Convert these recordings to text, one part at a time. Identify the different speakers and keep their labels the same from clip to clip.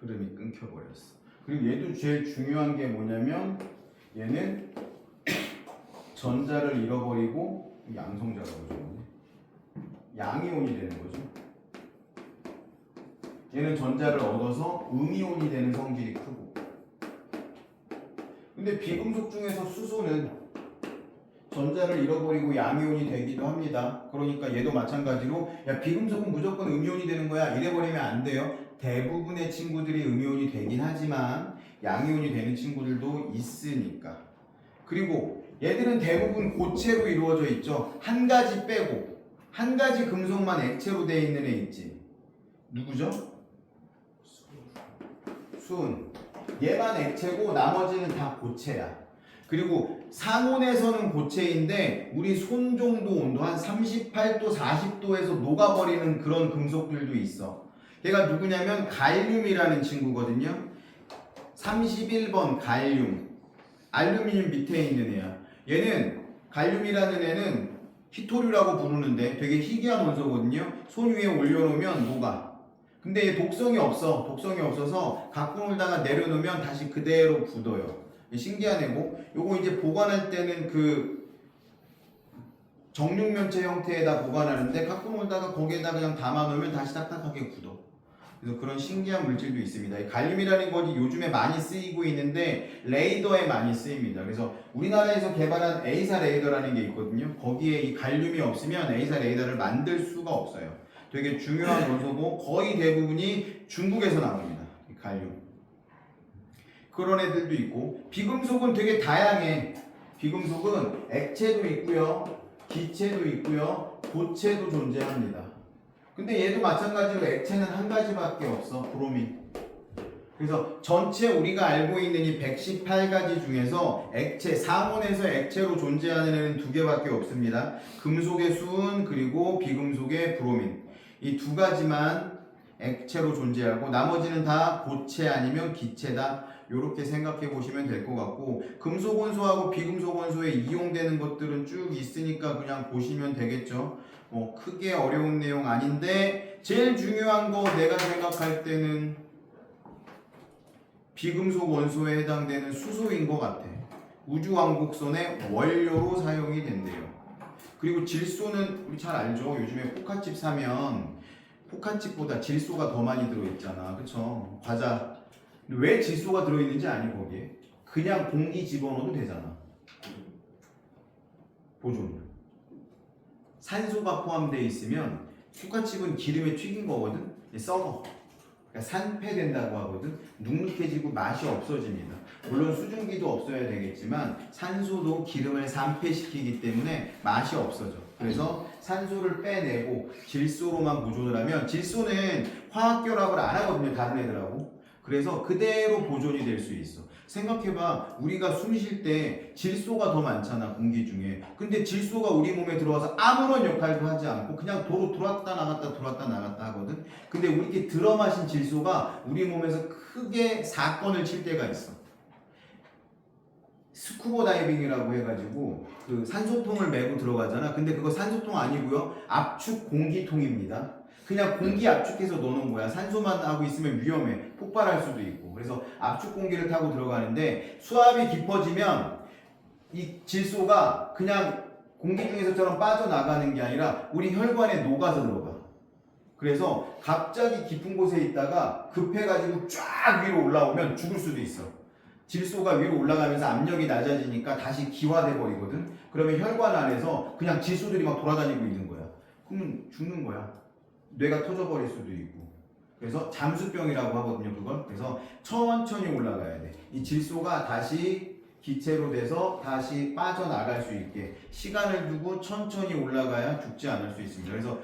Speaker 1: 흐름이 끊겨버렸어. 그리고 얘도 제일 중요한 게 뭐냐면 얘는 전자를 잃어버리고 양성자라고 적었네. 양이온이 되는 거죠. 얘는 전자를 얻어서 음이온이 되는 성질이 크고. 근데 비금속 중에서 수소는 전자를 잃어버리고 양이온이 되기도 합니다. 그러니까 얘도 마찬가지로 야 비금속은 무조건 음이온이 되는 거야 이래버리면 안 돼요. 대부분의 친구들이 음이온이 되긴 하지만 양이온이 되는 친구들도 있으니까. 그리고 얘들은 대부분 고체로 이루어져 있죠. 한 가지 빼고 한 가지 금속만 액체로 되어 있는 애 있지. 누구죠? 수은. 얘만 액체고 나머지는 다 고체야. 그리고 상온에서는 고체인데 우리 손 정도 온도 한 38도 40도에서 녹아버리는 그런 금속들도 있어. 얘가 누구냐면 갈륨이라는 친구거든요. 31번 갈륨. 알루미늄 밑에 있는 애야. 얘는 갈륨이라는 애는 히토류라고 부르는데 되게 희귀한 원소거든요. 손 위에 올려놓으면 녹아. 근데 얘 독성이 없어. 독성이 없어서 갖고 놀다가 내려놓으면 다시 그대로 굳어요. 신기한 애고, 요거 이제 보관할 때는 그 정육면체 형태에다 보관하는데 갖고 놀다가 거기에다 그냥 담아놓으면 다시 딱딱하게 굳어. 그래서 그런 신기한 물질도 있습니다. 이 갈륨이라는 것이 요즘에 많이 쓰이고 있는데 레이더에 많이 쓰입니다. 그래서 우리나라에서 개발한 A사 레이더라는 게 있거든요. 거기에 이 갈륨이 없으면 A사 레이더를 만들 수가 없어요. 되게 중요한 원소고 거의 대부분이 중국에서 나옵니다. 이 갈륨. 그런 애들도 있고 비금속은 되게 다양해. 비금속은 액체도 있고요. 기체도 있고요. 고체도 존재합니다. 근데 얘도 마찬가지로 액체는 한 가지밖에 없어. 브로민. 그래서 전체 우리가 알고 있는 이 118가지 중에서 액체, 상온에서 액체로 존재하는 애는 두 개밖에 없습니다. 금속의 수은 그리고 비금속의 브로민. 이 두 가지만 액체로 존재하고 나머지는 다 고체 아니면 기체다. 이렇게 생각해 보시면 될 것 같고 금속 원소하고 비금속 원소에 이용되는 것들은 쭉 있으니까 그냥 보시면 되겠죠. 뭐 크게 어려운 내용 아닌데 제일 중요한 거 내가 생각할 때는 비금속 원소에 해당되는 수소인 것 같아. 우주왕복선의 원료로 사용이 된대요. 그리고 질소는 우리 잘 알죠. 요즘에 포카칩 사면 포카칩보다 질소가 더 많이 들어있잖아. 그쵸? 과자. 왜 질소가 들어있는지 아니 거기에? 그냥 공기 집어넣어도 되잖아. 보존. 산소가 포함되어 있으면 포카칩은 기름에 튀긴 거거든. 썩어. 그러니까 산패된다고 하거든. 눅눅해지고 맛이 없어집니다. 물론 수증기도 없어야 되겠지만 산소도 기름을 산패시키기 때문에 맛이 없어져. 그래서 산소를 빼내고 질소로만 보존을 하면 질소는 화학결합을 안 하거든요. 다른 애들하고. 그래서 그대로 보존이 될 수 있어. 생각해봐. 우리가 숨 쉴 때 질소가 더 많잖아. 공기 중에. 근데 질소가 우리 몸에 들어와서 아무런 역할도 하지 않고 그냥 도로 들어왔다 나갔다 들어왔다 나갔다 하거든. 근데 우리 들어 마신 질소가 우리 몸에서 크게 사건을 칠 때가 있어. 스쿠버 다이빙이라고 해가지고 그 산소통을 메고 들어가잖아. 근데 그거 산소통 아니고요. 압축 공기통입니다. 그냥 공기 압축해서 넣는 거야. 산소만 하고 있으면 위험해. 폭발할 수도 있고. 그래서 압축 공기를 타고 들어가는데 수압이 깊어지면 이 질소가 그냥 공기 중에서처럼 빠져나가는 게 아니라 우리 혈관에 녹아서 들어가. 그래서 갑자기 깊은 곳에 있다가 급해가지고 쫙 위로 올라오면 죽을 수도 있어. 질소가 위로 올라가면서 압력이 낮아지니까 다시 기화돼 버리거든. 그러면 혈관 안에서 그냥 질소들이 막 돌아다니고 있는 거야. 그러면 죽는 거야. 뇌가 터져버릴 수도 있고. 그래서 잠수병이라고 하거든요, 그걸. 그래서 천천히 올라가야 돼. 이 질소가 다시 기체로 돼서 다시 빠져나갈 수 있게 시간을 두고 천천히 올라가야 죽지 않을 수 있습니다. 그래서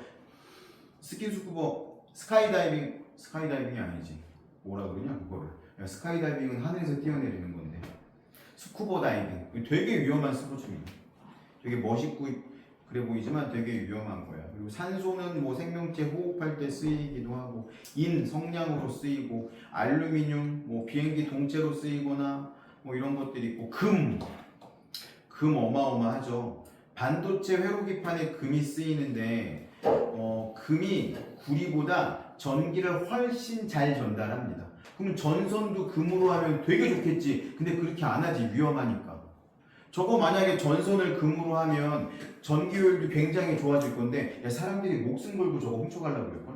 Speaker 1: 스킨스쿠버, 스카이다이빙이 아니지. 뭐라 그러냐, 그거를. 스카이다이빙은 하늘에서 뛰어내리는 건데. 스쿠버 다이빙. 되게 위험한 스포츠입니다. 되게 멋있고 그래 보이지만 되게 위험한 거야. 그리고 산소는 뭐 생명체 호흡할 때 쓰이기도 하고, 성냥으로 쓰이고, 알루미늄, 뭐 비행기 동체로 쓰이거나 뭐 이런 것들이 있고, 금 어마어마하죠. 반도체 회로기판에 금이 쓰이는데, 금이 구리보다 전기를 훨씬 잘 전달합니다. 그러면 전선도 금으로 하면 되게 좋겠지. 근데 그렇게 안 하지. 위험하니까. 저거 만약에 전선을 금으로 하면 전기효율도 굉장히 좋아질 건데 야, 사람들이 목숨 걸고 저거 훔쳐가려고 그럴걸?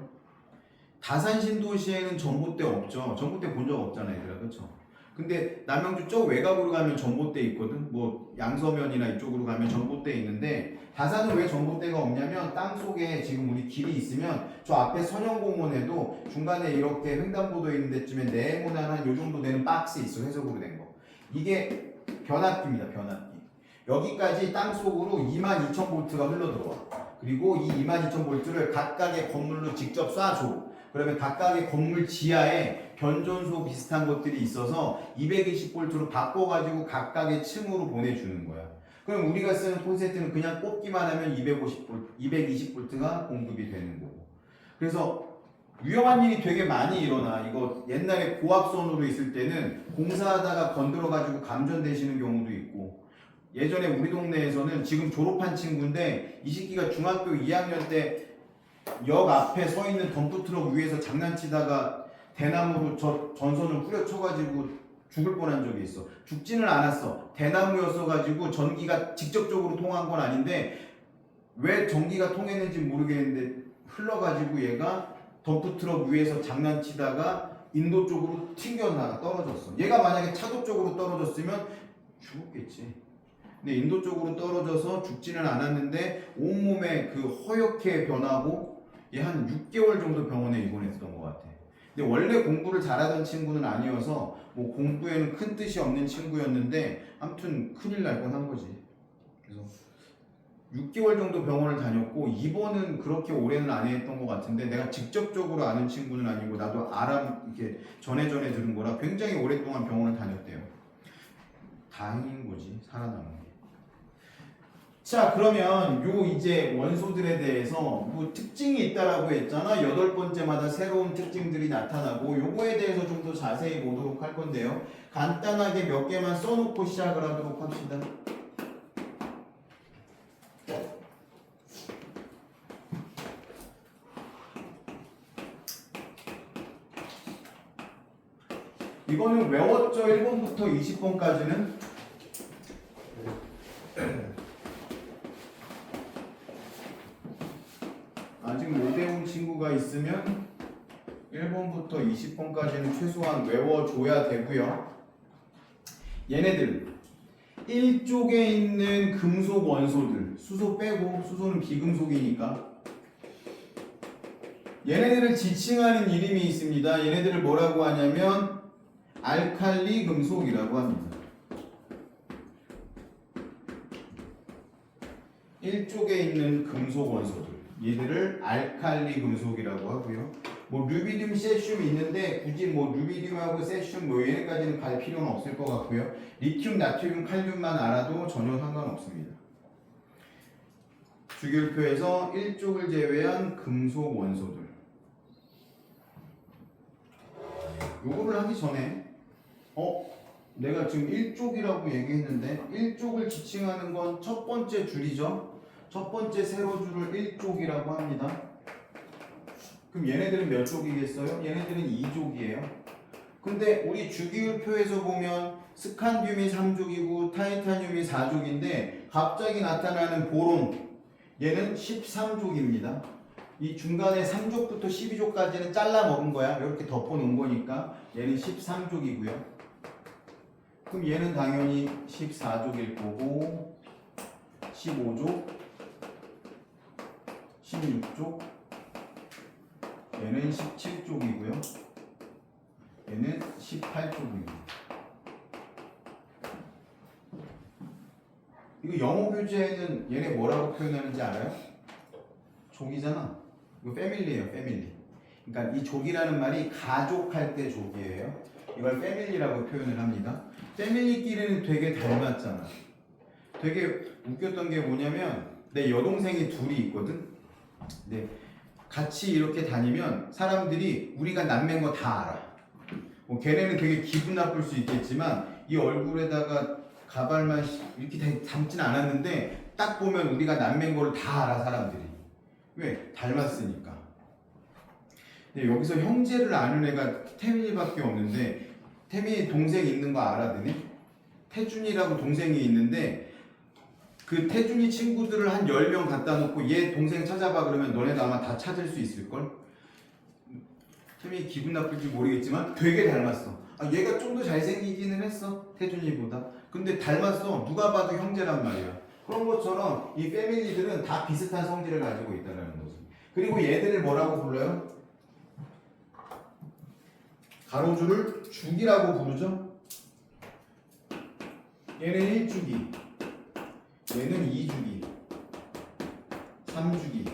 Speaker 1: 다산 신도시에는 전봇대 없죠. 전봇대 본 적 없잖아, 얘들아. 그쵸? 근데 남양주 저 외곽으로 가면 전봇대 있거든. 뭐 양서면이나 이쪽으로 가면 전봇대 있는데 다산은 왜 전봇대가 없냐면 땅 속에 지금 우리 길이 있으면 저 앞에 선영공원에도 중간에 이렇게 횡단보도 있는 데쯤에 네모난 한 요 정도 되는 박스 있어. 회적으로 된 거. 이게 변압기입니다. 변압기. 여기까지 땅 속으로 22,000볼트가 흘러들어와. 그리고 이 22,000볼트를 각각의 건물로 직접 쏴줘. 그러면 각각의 건물 지하에 변전소 비슷한 것들이 있어서 220볼트로 바꿔가지고 각각의 층으로 보내주는 거야. 그럼 우리가 쓰는 콘센트는 그냥 꽂기만 하면 220볼트가 공급이 되는 거고. 그래서 위험한 일이 되게 많이 일어나. 이거 옛날에 고압선으로 있을 때는 공사하다가 건드려가지고 감전되시는 경우도 있고, 예전에 우리 동네에서는 지금 졸업한 친구인데 이 새끼가 중학교 2학년 때 역 앞에 서 있는 덤프트럭 위에서 장난치다가 대나무로 저 전선을 후려쳐가지고 죽을 뻔한 적이 있어. 죽지는 않았어. 대나무였어가지고 전기가 직접적으로 통한 건 아닌데 왜 전기가 통했는지 모르겠는데 흘러가지고 얘가 덤프트럭 위에서 장난치다가 인도 쪽으로 튕겨나가 떨어졌어. 얘가 만약에 차도 쪽으로 떨어졌으면 죽었겠지. 근데 인도 쪽으로 떨어져서 죽지는 않았는데 온몸에 그 허옇게 변하고 얘 한 6개월 정도 병원에 입원했던 것 같아. 근데 원래 공부를 잘하던 친구는 아니어서 뭐 공부에는 큰 뜻이 없는 친구였는데 아무튼 큰일 날 뻔한 거지. 그래서 6개월 정도 병원을 다녔고 입원은 그렇게 오래는 안 했던 것 같은데 내가 직접적으로 아는 친구는 아니고 나도 이렇게 전에 들은 거라 굉장히 오랫동안 병원을 다녔대요. 다행인 거지, 살아남은 게. 자, 그러면 요 이제 원소들에 대해서 뭐 특징이 있다라고 했잖아. 8번째마다 새로운 특징들이 나타나고 요거에 대해서 좀 더 자세히 보도록 할 건데요. 간단하게 몇 개만 써놓고 시작을 하도록 합시다. 이거는 외웠죠? 1번부터 20번까지는. 아직 못 외운 친구가 있으면 1번부터 20번까지는 최소한 외워줘야 되고요. 얘네들 1쪽에 있는 금속 원소들, 수소 빼고, 수소는 비금속이니까 얘네들을 지칭하는 이름이 있습니다. 얘네들을 뭐라고 하냐면 알칼리 금속이라고 합니다. 1쪽에 있는 금속 원소들, 얘들을 알칼리 금속이라고 하고요. 뭐 루비듐, 세슘 있는데 굳이 뭐 루비듐하고 세슘 뭐 얘네까지는 갈 필요는 없을 것 같고요. 리튬, 나트륨, 칼륨만 알아도 전혀 상관없습니다. 주기율표에서 1쪽을 제외한 금속 원소들. 요거를 하기 전에 내가 지금 1쪽이라고 얘기했는데 1쪽을 지칭하는 건 첫 번째 줄이죠. 첫 번째 세로줄을 1쪽이라고 합니다. 그럼 얘네들은 몇 쪽이겠어요? 얘네들은 2쪽이에요. 근데 우리 주기율표에서 보면 스칸듐이 3족이고 타이타늄이 4족인데 갑자기 나타나는 보론 얘는 13족입니다. 이 중간에 3족부터 12족까지는 잘라 먹은 거야. 이렇게 덮어 놓은 거니까 얘는 13족이고요. 그럼 얘는 당연히 14족일 거고 15족, 16족, 얘는 17족이고요. 얘는 18족입니다. 이거 영어 교재에는 얘네 뭐라고 표현하는지 알아요? 족이잖아. 이거 패밀리예요, 패밀리. 그러니까 이 족이라는 말이 가족할 때 족이에요. 이걸 패밀리라고 표현을 합니다. 패밀리끼리는 되게 닮았잖아. 되게 웃겼던 게 뭐냐면 내 여동생이 둘이 있거든. 네. 같이 이렇게 다니면 사람들이 우리가 남매인 거 다 알아. 뭐 걔네는 되게 기분 나쁠 수 있겠지만 이 얼굴에다가 가발만 이렇게 담진 않았는데 딱 보면 우리가 남매인 거를 다 알아, 사람들이. 왜? 닮았으니까. 근데 여기서 형제를 아는 애가 태민이밖에 없는데 태민이 동생 있는 거 알아드니? 태준이라고 동생이 있는데 그 태준이 친구들을 한 10명 갖다 놓고 얘 동생 찾아봐 그러면 너네도 아마 다 찾을 수 있을걸? 태민이 기분 나쁠지 모르겠지만 되게 닮았어. 아, 얘가 좀 더 잘생기기는 했어 태준이보다. 근데 닮았어. 누가 봐도 형제란 말이야. 그런 것처럼 이 패밀리들은 다 비슷한 성질을 가지고 있다는 거지. 그리고 얘들을 뭐라고 불러요? 가로줄을 주기라고 부르죠. 얘는 1주기, 얘는 2주기, 3주기,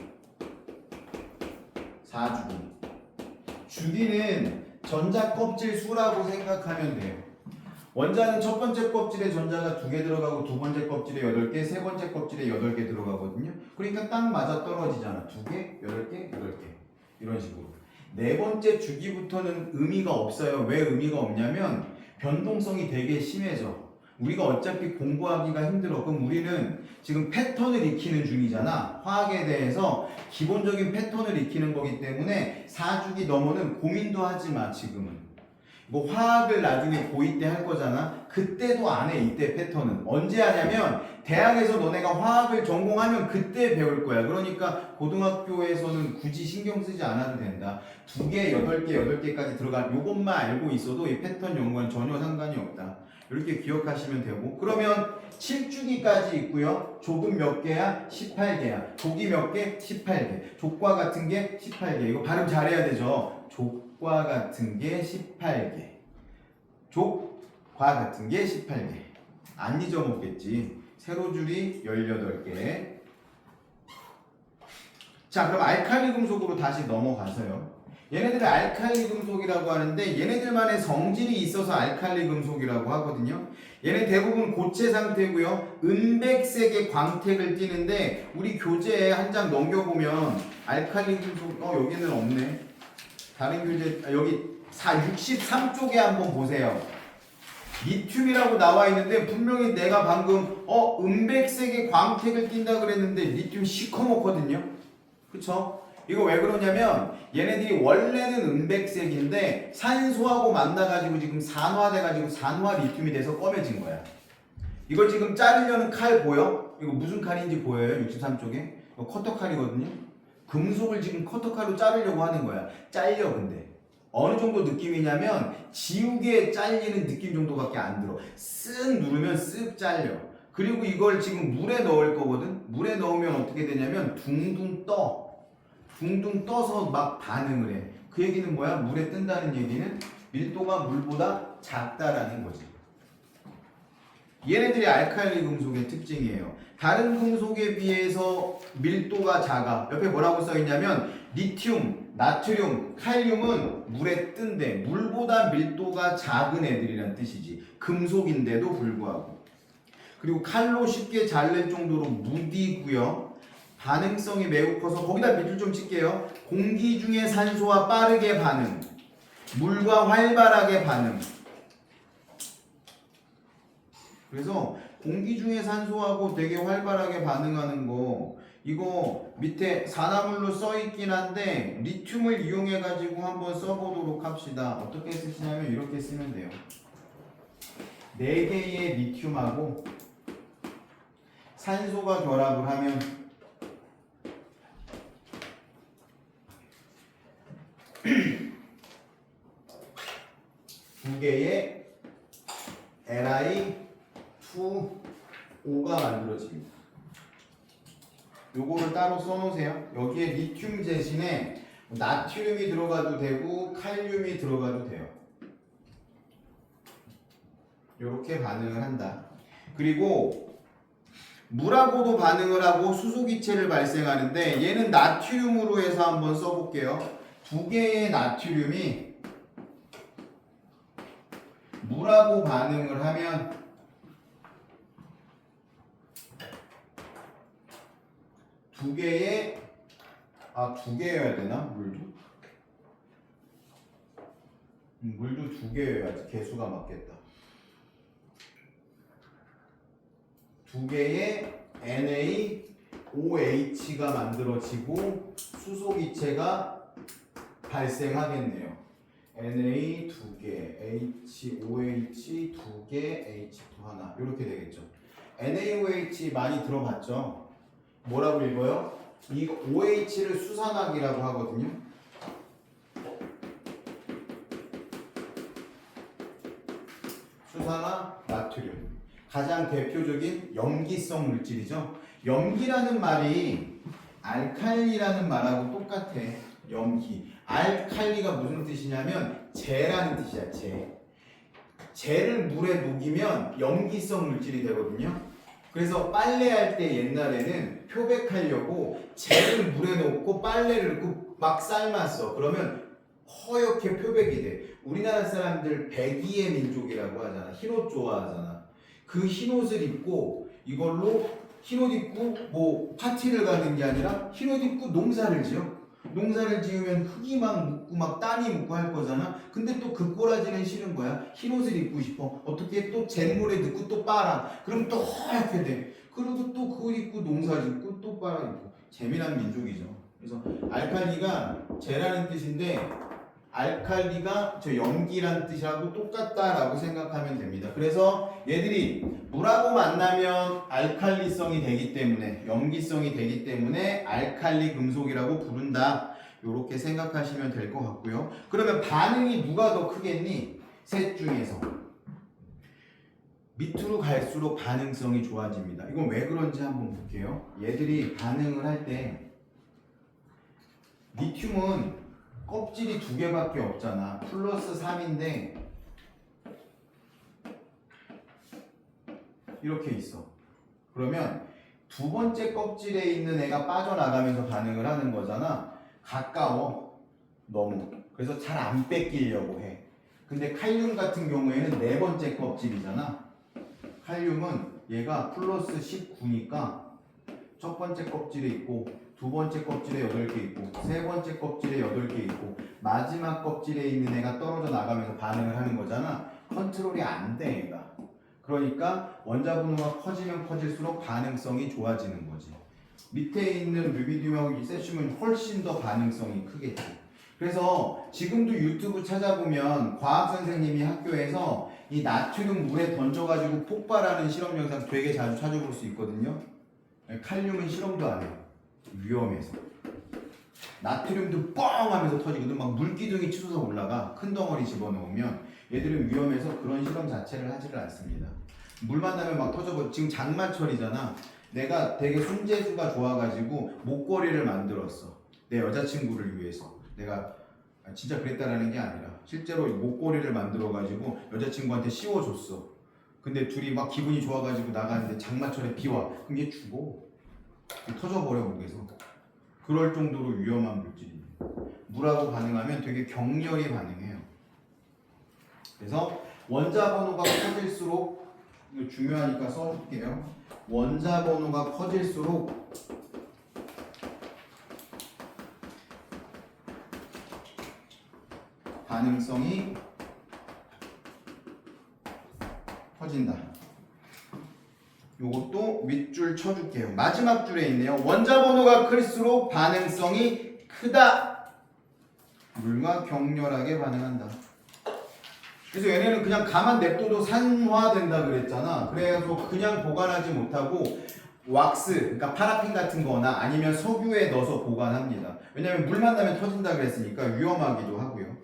Speaker 1: 4주기. 주기는 전자 껍질 수라고 생각하면 돼요. 원자는 첫 번째 껍질에 전자가 2개 들어가고 두 번째 껍질에 8개, 세 번째 껍질에 8개 들어가거든요. 그러니까 딱 맞아 떨어지잖아. 2개, 8개, 8개. 이런 식으로. 네 번째 주기부터는 의미가 없어요. 왜 의미가 없냐면 변동성이 되게 심해져. 우리가 어차피 공부하기가 힘들어. 그럼 우리는 지금 패턴을 익히는 중이잖아. 화학에 대해서 기본적인 패턴을 익히는 거기 때문에 4주기 넘어는 고민도 하지 마, 지금은. 뭐 화학을 나중에 고2 때 할 거잖아. 그때도 안 해, 이때 패턴은. 언제 하냐면 대학에서 너네가 화학을 전공하면 그때 배울 거야. 그러니까 고등학교에서는 굳이 신경 쓰지 않아도 된다. 2개, 8개, 8개까지 들어가. 요것만 알고 있어도 이 패턴 연구와는 전혀 상관이 없다. 이렇게 기억하시면 되고. 그러면 7주기까지 있고요. 족은 몇 개야? 18개야. 족이 몇 개? 18개. 족과 같은 게 18개. 이거 발음 잘해야 되죠. 족과 같은 게 18개. 족과 같은 게 18개. 안 잊어먹겠지. 세로줄이 18개. 자, 그럼 알칼리 금속으로 다시 넘어가서요. 얘네들을 알칼리 금속이라고 하는데 얘네들만의 성질이 있어서 알칼리 금속이라고 하거든요. 얘네 대부분 고체 상태고요. 은백색의 광택을 띠는데 우리 교재에 한 장 넘겨보면 알칼리 금속 여기는 없네. 다른 교재 여기 63쪽에 한번 보세요. 리튬이라고 나와 있는데 분명히 내가 방금 은백색의 광택을 띈다 그랬는데 리튬 시커멓거든요. 그쵸? 이거 왜 그러냐면 얘네들이 원래는 은백색인데 산소하고 만나가지고 지금 산화돼가지고 산화 리튬이 돼서 검해진 거야. 이걸 지금 자르려는 칼 보여? 이거 무슨 칼인지 보여요? 63쪽에? 이거 커터칼이거든요. 금속을 지금 커터칼로 자르려고 하는 거야. 잘려 근데. 어느 정도 느낌이냐면 지우개에 잘리는 느낌 정도밖에 안 들어. 쓱 누르면 쓱 잘려. 그리고 이걸 지금 물에 넣을 거거든. 물에 넣으면 어떻게 되냐면 둥둥 떠. 둥둥 떠서 막 반응을 해. 그 얘기는 뭐야? 물에 뜬다는 얘기는 밀도가 물보다 작다라는 거지. 얘네들이 알칼리 금속의 특징이에요. 다른 금속에 비해서 밀도가 작아. 옆에 뭐라고 써있냐면 리튬, 나트륨, 칼륨은 물에 뜬대. 물보다 밀도가 작은 애들이란 뜻이지. 금속인데도 불구하고. 그리고 칼로 쉽게 자를 정도로 무디고요. 반응성이 매우 커서 거기다 밑줄 좀 칠게요. 공기 중에 산소와 빠르게 반응, 물과 활발하게 반응. 그래서 공기 중에 산소하고 되게 활발하게 반응하는 거 이거 밑에 산화물로 써있긴 한데 리튬을 이용해 가지고 한번 써보도록 합시다. 어떻게 쓰시냐면 이렇게 쓰면 돼요. 4개의 리튬하고 산소가 결합을 하면 두 개의 Li2O가 만들어집니다. 요거를 따로 써놓으세요. 여기에 리튬 대신에 나트륨이 들어가도 되고 칼륨이 들어가도 돼요. 요렇게 반응을 한다. 그리고 물하고도 반응을 하고 수소기체를 발생하는데 얘는 나트륨으로 해서 한번 써볼게요. 2개의 나트륨이 물하고 반응을 하면 두 개여야 되나? 물도 2개여야지 개수가 맞겠다. 2개의 NaOH가 만들어지고 수소기체가 발생하겠네요. Na 2개, HOH 2개, H2 하나 이렇게 되겠죠. NaOH 많이 들어봤죠? 뭐라고 읽어요? 이거 OH를 수산화기라고 하거든요. 수산화 나트륨. 가장 대표적인 염기성 물질이죠. 염기라는 말이 알칼리라는 말하고 똑같아. 염기. 알칼리가 무슨 뜻이냐면 재라는 뜻이야. 재를 물에 녹이면 염기성 물질이 되거든요. 그래서 빨래할 때 옛날에는 표백하려고 재를 물에 넣고 빨래를 넣고 막 삶았어. 그러면 허옇게 표백이 돼. 우리나라 사람들 백이의 민족이라고 하잖아. 흰옷 좋아하잖아. 그 흰옷을 입고 이걸로 흰옷 입고 뭐 파티를 가는 게 아니라 흰옷 입고 농사를 지어. 농사를 지으면 흙이 막 묻고 막 땅이 묻고 할 거잖아. 근데 또 그 꼬라지는 싫은 거야. 흰옷을 입고 싶어. 어떻게 또 잿물에 넣고 또 빨아. 그럼 또 허옇게 돼. 그리고 또 그걸 입고 농사 짓고 또 빨아 입고. 재미난 민족이죠. 그래서 알칼리가 재라는 뜻인데 알칼리가 저 염기란 뜻하고 똑같다라고 생각하면 됩니다. 그래서 얘들이 물하고 만나면 알칼리성이 되기 때문에 염기성이 되기 때문에 알칼리 금속이라고 부른다. 이렇게 생각하시면 될 것 같고요. 그러면 반응이 누가 더 크겠니? 셋 중에서 밑으로 갈수록 반응성이 좋아집니다. 이건 왜 그런지 한번 볼게요. 얘들이 반응을 할 때 리튬은 껍질이 2개밖에 없잖아. 플러스 3인데 이렇게 있어. 그러면 두 번째 껍질에 있는 애가 빠져나가면서 반응을 하는 거잖아. 가까워. 너무. 그래서 잘 안 뺏기려고 해. 근데 칼륨 같은 경우에는 네 번째 껍질이잖아. 칼륨은 얘가 플러스 19니까 첫 번째 껍질에 있고 두 번째 껍질에 8개 있고 세 번째 껍질에 8개 있고 마지막 껍질에 있는 애가 떨어져 나가면서 반응을 하는 거잖아. 컨트롤이 안 돼 얘가. 그러니까 원자번호가 커지면 커질수록 반응성이 좋아지는 거지. 밑에 있는 르비디움하고 세슘은 훨씬 더 반응성이 크겠지. 그래서 지금도 유튜브 찾아보면 과학 선생님이 학교에서 이 나트륨 물에 던져가지고 폭발하는 실험 영상 되게 자주 찾아볼 수 있거든요. 칼륨은 실험도 안 해요. 위험해서. 나트륨도 뻥 하면서 터지거든. 막 물기둥이 치솟아 올라가. 큰 덩어리 집어넣으면 얘들은 위험해서 그런 실험 자체를 하지를 않습니다. 물 만나면 막 터져버려. 지금 장마철이잖아. 내가 되게 손재주가 좋아가지고 목걸이를 만들었어. 내 여자친구를 위해서. 내가 진짜 그랬다라는 게 아니라 실제로 목걸이를 만들어가지고 여자친구한테 씌워줬어. 근데 둘이 막 기분이 좋아가지고 나가는데 장마철에 비 와. 그럼 얘 죽어. 터져버려 목에서. 그럴 정도로 위험한 물질이에요. 물하고 반응하면 되게 격렬히 반응해요. 그래서 원자 번호가 커질수록, 이거 중요하니까 써줄게요. 원자 번호가 커질수록 반응성이 커진다. 요것도 밑줄 쳐줄게요. 마지막 줄에 있네요. 원자 번호가 클수록 반응성이 크다. 물과 격렬하게 반응한다. 그래서 얘네는 그냥 가만 냅둬도 산화된다 그랬잖아. 그래서 그냥 보관하지 못하고 왁스, 그러니까 파라핀 같은 거나 아니면 석유에 넣어서 보관합니다. 왜냐면 물 만나면 터진다 그랬으니까 위험하기도 하고요.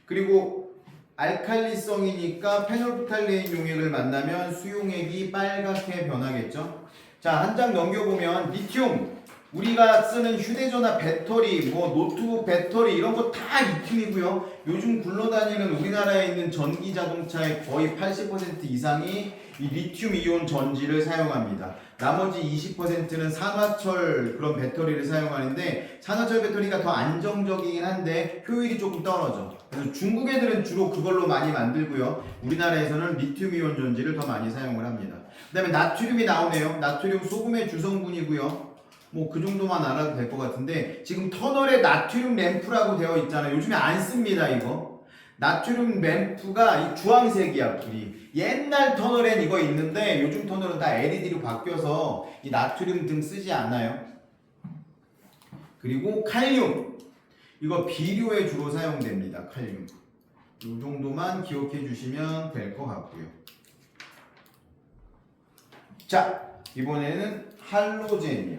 Speaker 1: 그리고 알칼리성이니까 페놀프탈레인 용액을 만나면 수용액이 빨갛게 변하겠죠. 자, 한 장 넘겨보면 리튬, 우리가 쓰는 휴대전화 배터리, 뭐 노트북 배터리 이런 거 다 리튬이고요. 요즘 굴러다니는 우리나라에 있는 전기 자동차의 거의 80% 이상이 이 리튬 이온 전지를 사용합니다. 나머지 20%는 산화철 그런 배터리를 사용하는데 산화철 배터리가 더 안정적이긴 한데 효율이 조금 떨어져. 그래서 중국 애들은 주로 그걸로 많이 만들고요. 우리나라에서는 리튬 이온 전지를 더 많이 사용을 합니다. 그 다음에 나트륨이 나오네요. 나트륨 소금의 주성분이고요. 뭐 그 정도만 알아도 될 것 같은데 지금 터널에 나트륨 램프라고 되어 있잖아요. 요즘에 안 씁니다 이거. 나트륨 램프가 이 주황색이야 불이. 옛날 터널엔 이거 있는데 요즘 터널은 다 LED로 바뀌어서 이 나트륨 등 쓰지 않아요. 그리고 칼륨. 이거 비료에 주로 사용됩니다. 칼륨. 이 정도만 기억해 주시면 될 것 같고요. 자, 이번에는 할로젠이야.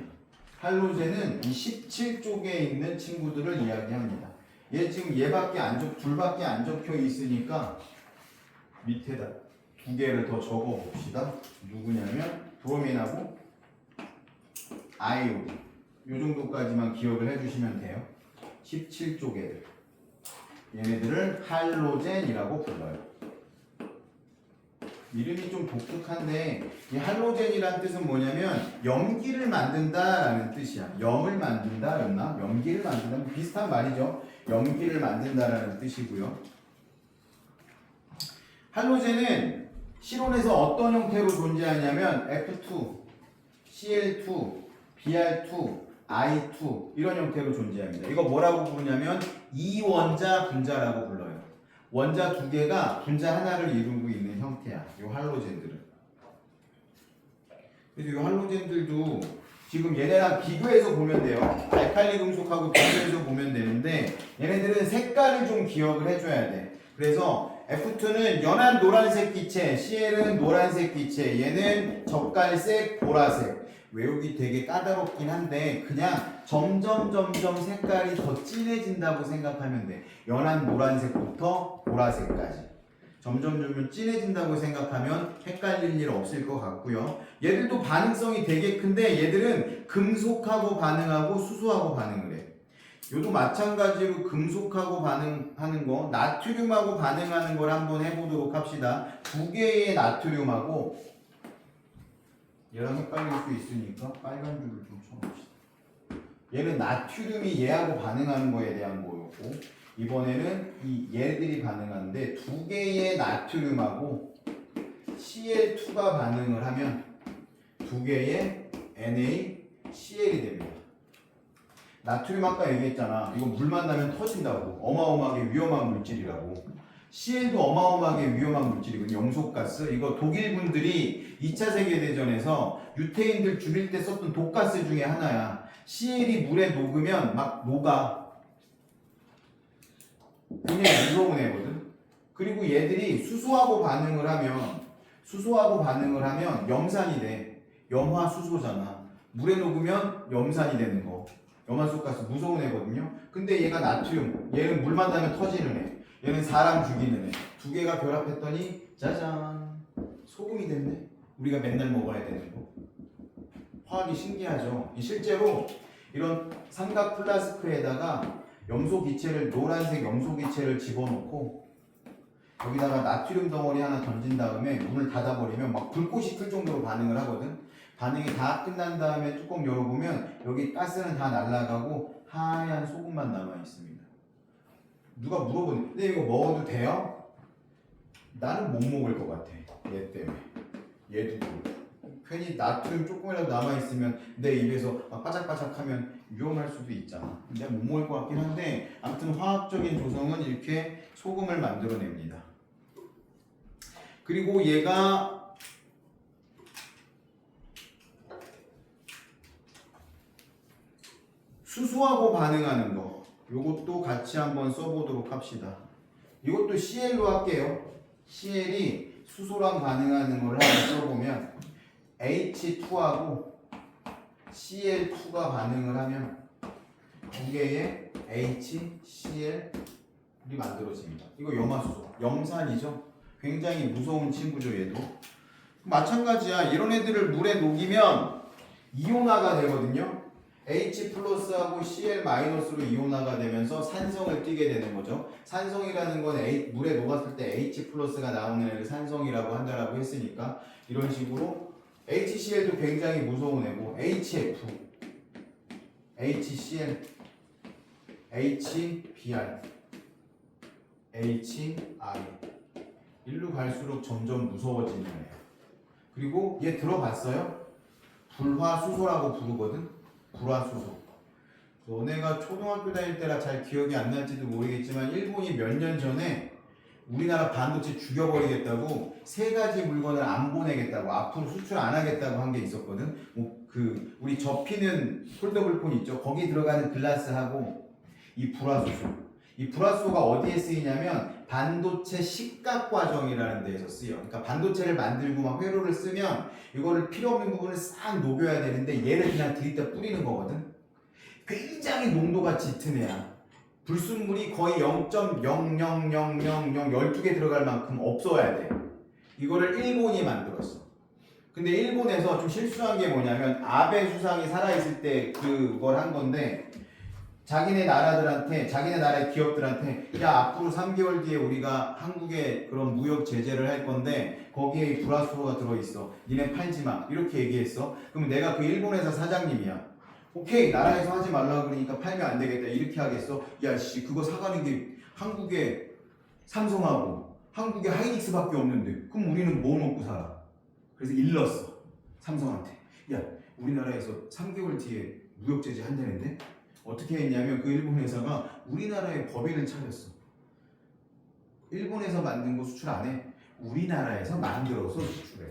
Speaker 1: 할로젠은 이 17쪽에 있는 친구들을 이야기합니다. 얘 지금 얘밖에 안 둘밖에 안 적혀 있으니까 밑에다 두 개를 더 적어 봅시다. 누구냐면 브로민하고 아이오딘. 요 정도까지만 기억을 해주시면 돼요. 17쪽 애들. 얘네들을 할로젠이라고 불러요. 이름이 좀 독특한데 이 할로젠이란 뜻은 뭐냐면 염기를 만든다라는 뜻이야. 염을 만든다였나? 염기를 만든다. 비슷한 말이죠. 염기를 만든다라는 뜻이고요. 할로젠은 실온에서 어떤 형태로 존재하냐면 F2, Cl2, Br2, I2 이런 형태로 존재합니다. 이거 뭐라고 부르냐면 이원자 분자라고 불러요. 원자 두 개가 분자 하나를 이루고 있는 형태야. 이 할로젠들은. 그래서 이 할로젠들도 지금 얘네랑 비교해서 보면 돼요. 알칼리 금속하고 비교해서 보면 되는데 얘네들은 색깔을 좀 기억을 해줘야 돼. 그래서 F2는 연한 노란색 기체, Cl은 노란색 기체, 얘는 젓갈색, 보라색. 외우기 되게 까다롭긴 한데 그냥 점점 색깔이 더 진해진다고 생각하면 돼. 연한 노란색부터 보라색까지 점점 진해진다고 생각하면 헷갈릴 일 없을 것 같고요. 얘들도 반응성이 되게 큰데 얘들은 금속하고 반응하고 수소하고 반응을 해. 요도 마찬가지로 금속하고 반응하는 거, 나트륨하고 반응하는 걸 한번 해보도록 합시다. 두 개의 나트륨하고 얘랑 헷갈릴 수 있으니까 빨간 줄을 좀 쳐봅시다. 얘는 나트륨이 얘하고 반응하는 거에 대한 거였고 이번에는 이 얘들이 반응하는데 두 개의 나트륨하고 Cl2가 반응을 하면 두 개의 NaCl이 됩니다. 나트륨 아까 얘기했잖아. 이거 물 만나면 터진다고. 어마어마하게 위험한 물질이라고. Cl도 어마어마하게 위험한 물질이거든요. 염소가스. 이거 독일 분들이 2차 세계대전에서 유태인들 죽일 때 썼던 독가스 중에 하나야. Cl이 물에 녹으면 막 녹아. 굉장히 무서운 애거든. 그리고 얘들이 수소하고 반응을 하면 염산이 돼. 염화수소잖아. 물에 녹으면 염산이 되는 거. 염화수소가스 무서운 애거든요. 근데 얘가 나트륨. 얘는 물 만나면 터지는 애. 얘는 사람 죽이는 애. 두 개가 결합했더니 짜잔 소금이 됐네. 우리가 맨날 먹어야 되는 거. 화학이 신기하죠. 실제로 이런 삼각 플라스크에다가 염소 기체를 노란색 염소 기체를 집어넣고 여기다가 나트륨 덩어리 하나 던진 다음에 문을 닫아버리면 막 불꽃이 틀 정도로 반응을 하거든. 반응이 다 끝난 다음에 뚜껑 열어보면 여기 가스는 다 날아가고 하얀 소금만 남아 있습니다. 누가 물어보네. 근데 이거 먹어도 돼요? 나는 못 먹을 것 같아. 얘 때문에. 얘도 괜히 나트륨 조금이라도 남아있으면 내 입에서 막 바삭바삭하면 위험할 수도 있잖아. 내가 못 먹을 것 같긴 한데 아무튼 화학적인 조성은 이렇게 소금을 만들어냅니다. 그리고 얘가 수소하고 반응하는 거 요것도 같이 한번 써보도록 합시다. 이것도 Cl로 할게요. Cl이 수소랑 반응하는 걸 한번 써보면 H2하고 Cl2가 반응을 하면 두 개의 HCl이 만들어집니다. 이거 염화수소, 염산이죠. 굉장히 무서운 친구죠. 얘도 마찬가지야. 이런 애들을 물에 녹이면 이온화가 되거든요. H 플러스하고 Cl 마이너스로 이온화가 되면서 산성을 띠게 되는 거죠. 산성이라는 건 물에 녹았을 때 H 플러스가 나오는 애를 산성이라고 한다라고 했으니까 이런 식으로 HCl도 굉장히 무서운 애고 HF, HCl, HBr, HI 일로 갈수록 점점 무서워지는 애야. 그리고 얘 들어봤어요? 불화수소라고 부르거든? 불화수소. 너네가 초등학교 다닐 때라 잘 기억이 안 날지도 모르겠지만 일본이 몇 년 전에 우리나라 반도체 죽여버리겠다고 세 가지 물건을 안 보내겠다고 앞으로 수출 안 하겠다고 한 게 있었거든. 우리 접히는 폴더블 폰 있죠. 거기 들어가는 글라스하고 이 불화소수. 이 불화소가 어디에 쓰이냐면 반도체 식각 과정이라는 데에서 쓰여. 그러니까 반도체를 만들고 막 회로를 쓰면 이거를 필요 없는 부분을 싹 녹여야 되는데 얘를 그냥 들이다 뿌리는 거거든. 굉장히 농도가 짙은 애야. 불순물이 거의 0.00000 12개 들어갈 만큼 없어야 돼. 이거를 일본이 만들었어. 근데 일본에서 좀 실수한 게 뭐냐면 아베 수상이 살아있을 때 그걸 한 건데 자기네 나라들한테, 자기네 나라의 기업들한테 야 앞으로 3개월 뒤에 우리가 한국에 그런 무역 제재를 할 건데 거기에 불화수소가 들어있어. 니네 팔지 마. 이렇게 얘기했어. 그러면 내가 그 일본 회사 사장님이야. 오케이 나라에서 하지 말라고 그러니까 팔면 안 되겠다. 이렇게 하겠어? 야 씨 그거 사가는 게 한국에 삼성하고 한국에 하이닉스밖에 없는데 그럼 우리는 뭐 먹고 살아? 그래서 일렀어. 삼성한테. 야 우리나라에서 3개월 뒤에 무역 제재 한다는데 어떻게 했냐면 그 일본 회사가 우리나라에 법인을 차렸어. 일본에서 만든 거 수출 안 해. 우리나라에서 만들어서 수출해.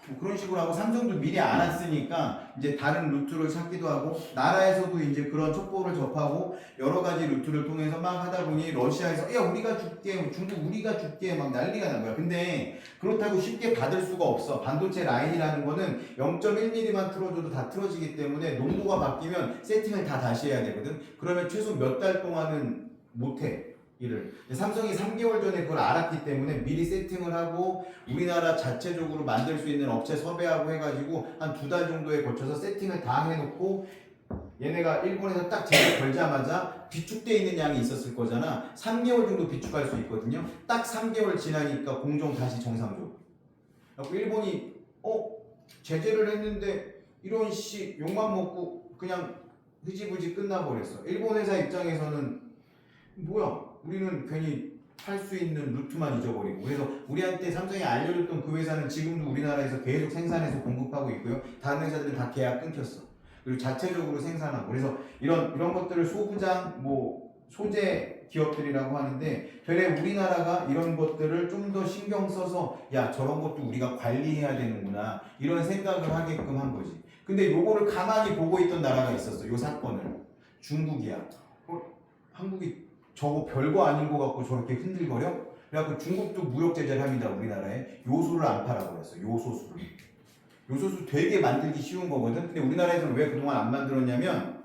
Speaker 1: 뭐 그런 식으로 하고 삼성도 미리 알았으니까 이제 다른 루트를 찾기도 하고 나라에서도 이제 그런 촉보를 접하고 여러 가지 루트를 통해서 막 하다 보니 러시아에서 야 우리가 줄게 중국 우리가 줄게 막 난리가 난 거야. 근데 그렇다고 쉽게 받을 수가 없어. 반도체 라인이라는 거는 0.1mm만 틀어줘도 다 틀어지기 때문에 농도가 바뀌면 세팅을 다 다시 해야 되거든. 그러면 최소 몇 달 동안은 못해. 일을. 삼성이 3개월 전에 그걸 알았기 때문에 미리 세팅을 하고 우리나라 자체적으로 만들 수 있는 업체 섭외하고 해가지고 한 2달 정도에 걸쳐서 세팅을 다 해놓고 얘네가 일본에서 딱 제재 걸자마자 비축돼 있는 양이 있었을 거잖아. 3개월 정도 비축할 수 있거든요. 딱 3개월 지나니까 공정 다시 정상적으로. 그래서 일본이 제재를 했는데 이런 씨 욕만 먹고 그냥 흐지부지 끝나버렸어. 일본 회사 입장에서는 뭐야 우리는 괜히 할 수 있는 루트만 잊어버리고 그래서 우리한테 삼성이 알려줬던 그 회사는 지금도 우리나라에서 계속 생산해서 공급하고 있고요. 다른 회사들은 다 계약 끊겼어. 그리고 자체적으로 생산하고 그래서 이런 것들을 소부장 뭐 소재 기업들이라고 하는데 되레 우리나라가 이런 것들을 좀 더 신경 써서 야 저런 것도 우리가 관리해야 되는구나 이런 생각을 하게끔 한 거지. 근데 요거를 가만히 보고 있던 나라가 있었어. 요 사건을. 중국이야. 한국이 저거 별거 아닌 것 같고 저렇게 흔들거려? 그래갖고 중국도 무역 제재를 합니다. 우리나라에 요소를 안 팔아고 그랬어. 요소수를. 요소수 되게 만들기 쉬운 거거든. 근데 우리나라에서는 왜 그동안 안 만들었냐면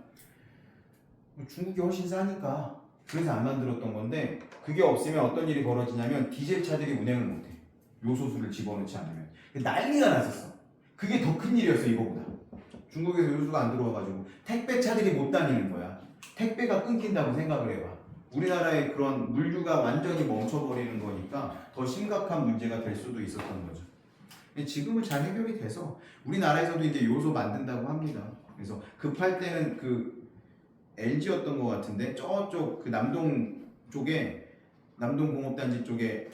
Speaker 1: 중국이 훨씬 싸니까 그래서 안 만들었던 건데 그게 없으면 어떤 일이 벌어지냐면 디젤 차들이 운행을 못해. 요소수를 집어넣지 않으면 난리가 났었어. 그게 더 큰 일이었어 이거보다. 중국에서 요소수가 안 들어와가지고 택배 차들이 못 다니는 거야. 택배가 끊긴다고 생각을 해봐. 우리나라의 그런 물류가 완전히 멈춰버리는 거니까 더 심각한 문제가 될 수도 있었던 거죠. 지금은 잘 해결이 돼서 우리나라에서도 이제 요소 만든다고 합니다. 그래서 급할 때는 그 LG였던 것 같은데 저쪽 그 남동 쪽에 남동공업단지 쪽에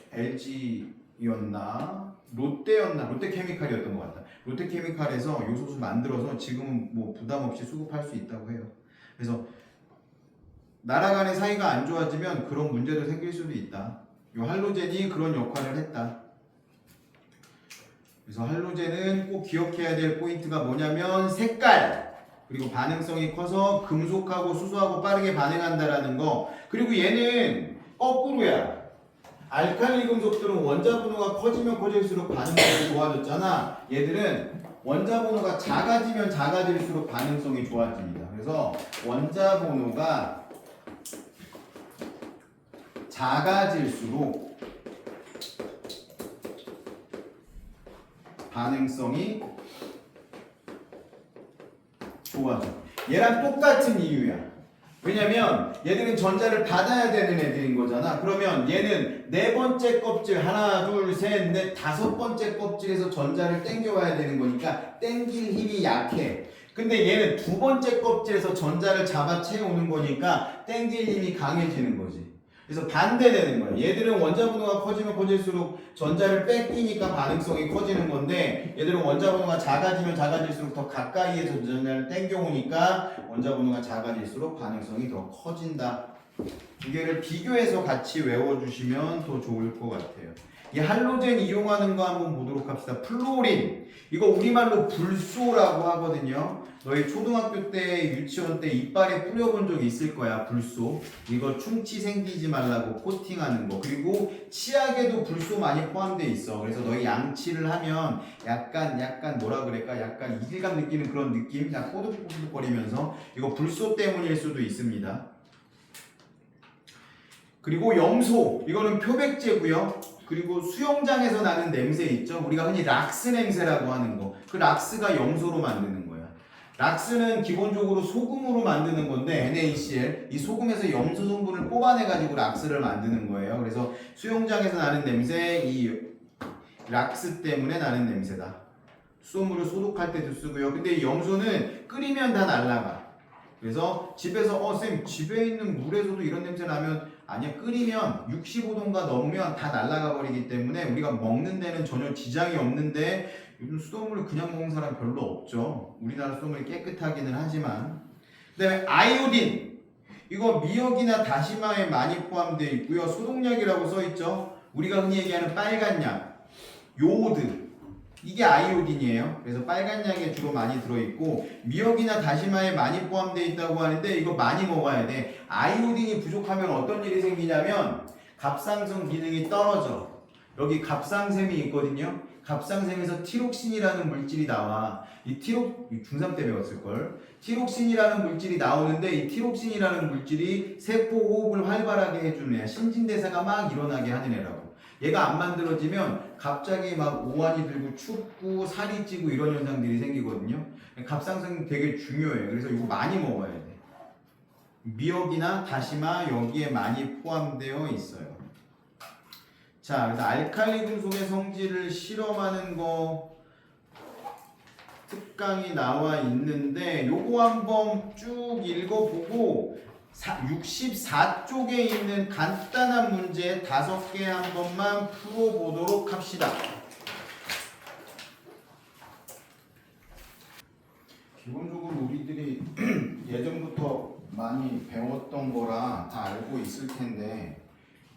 Speaker 1: LG였나 롯데였나 롯데케미칼이었던 것 같다. 롯데케미칼에서 요소수 만들어서 지금은 뭐 부담 없이 수급할 수 있다고 해요. 그래서 나라 간의 사이가 안 좋아지면 그런 문제도 생길 수도 있다. 요 할로젠이 그런 역할을 했다. 그래서 할로젠은 꼭 기억해야 될 포인트가 뭐냐면 색깔 그리고 반응성이 커서 금속하고 수소하고 빠르게 반응한다라는 거. 그리고 얘는 거꾸로야. 알칼리 금속들은 원자 번호가 커지면 커질수록 반응성이 좋아졌잖아. 얘들은 원자 번호가 작아지면 작아질수록 반응성이 좋아집니다. 그래서 원자 번호가 작아질수록 반응성이 좋아져. 얘랑 똑같은 이유야. 왜냐면 얘들은 전자를 받아야 되는 애들인 거잖아. 그러면 얘는 네 번째 껍질 하나 둘 셋 넷 다섯 번째 껍질에서 전자를 땡겨와야 되는 거니까 땡길 힘이 약해. 근데 얘는 두 번째 껍질에서 전자를 잡아 채우는 거니까 땡길 힘이 강해지는 거지. 그래서 반대되는 거예요. 얘들은 원자 번호가 커지면 커질수록 전자를 뺏기니까 반응성이 커지는 건데 얘들은 원자 번호가 작아지면 작아질수록 더 가까이에서 전자를 땡겨오니까 원자 번호가 작아질수록 반응성이 더 커진다. 두 개를 비교해서 같이 외워주시면 더 좋을 것 같아요. 이 할로젠 이용하는 거 한번 보도록 합시다. 플로린, 이거 우리말로 불소라고 하거든요. 너희 초등학교 때, 유치원 때 이빨에 뿌려본 적 있을 거야. 불소. 이거 충치 생기지 말라고 코팅하는 거. 그리고 치약에도 불소 많이 포함되어 있어. 그래서 너희 양치를 하면 약간 뭐라 그럴까? 약간 이질감 느끼는 그런 느낌? 그냥 꼬득꼬득거리면서 이거 불소 때문일 수도 있습니다. 그리고 염소, 이거는 표백제고요. 그리고 수영장에서 나는 냄새 있죠. 우리가 흔히 락스 냄새라고 하는 거. 그 락스가 염소로 만드는 거야. 락스는 기본적으로 소금으로 만드는 건데 NaCl, 이 소금에서 염소 성분을 뽑아내가지고 락스를 만드는 거예요. 그래서 수영장에서 나는 냄새, 이 락스 때문에 나는 냄새다. 수돗물을 소독할 때도 쓰고요. 근데 이 염소는 끓이면 다 날아가. 그래서 집에서 쌤 집에 있는 물에서도 이런 냄새 나면 아니야, 끓이면 65도인가 넘으면 다 날아가 버리기 때문에 우리가 먹는 데는 전혀 지장이 없는데 요즘 수돗물을 그냥 먹는 사람 별로 없죠. 우리나라 수돗물이 깨끗하기는 하지만. 그 다음에 아이오딘, 이거 미역이나 다시마에 많이 포함되어 있고요. 소독약이라고 써있죠. 우리가 흔히 얘기하는 빨간 약, 요오드, 이게 아이오딘이에요. 그래서 빨간 약에 주로 많이 들어있고 미역이나 다시마에 많이 포함되어 있다고 하는데 이거 많이 먹어야 돼. 아이오딘이 부족하면 어떤 일이 생기냐면 갑상선 기능이 떨어져. 여기 갑상샘이 있거든요. 갑상샘에서 티록신이라는 물질이 나와. 중3 때 배웠을걸. 티록신이라는 물질이 나오는데 이 티록신이라는 물질이 세포 호흡을 활발하게 해주는 애야. 신진대사가 막 일어나게 하는 애라고. 얘가 안 만들어지면 갑자기 막 오한이 들고 춥고 살이 찌고 이런 현상들이 생기거든요. 갑상선이 되게 중요해요. 그래서 이거 많이 먹어야 돼. 미역이나 다시마 여기에 많이 포함되어 있어요. 자, 그래서 알칼리 금속의 성질을 실험하는 거 특강이 나와 있는데 요거 한번 쭉 읽어보고 64쪽에 있는 간단한 문제 5개 한번만 풀어보도록 합시다. 기본적으로 우리들이 예전부터 많이 배웠던 거라 다 알고 있을 텐데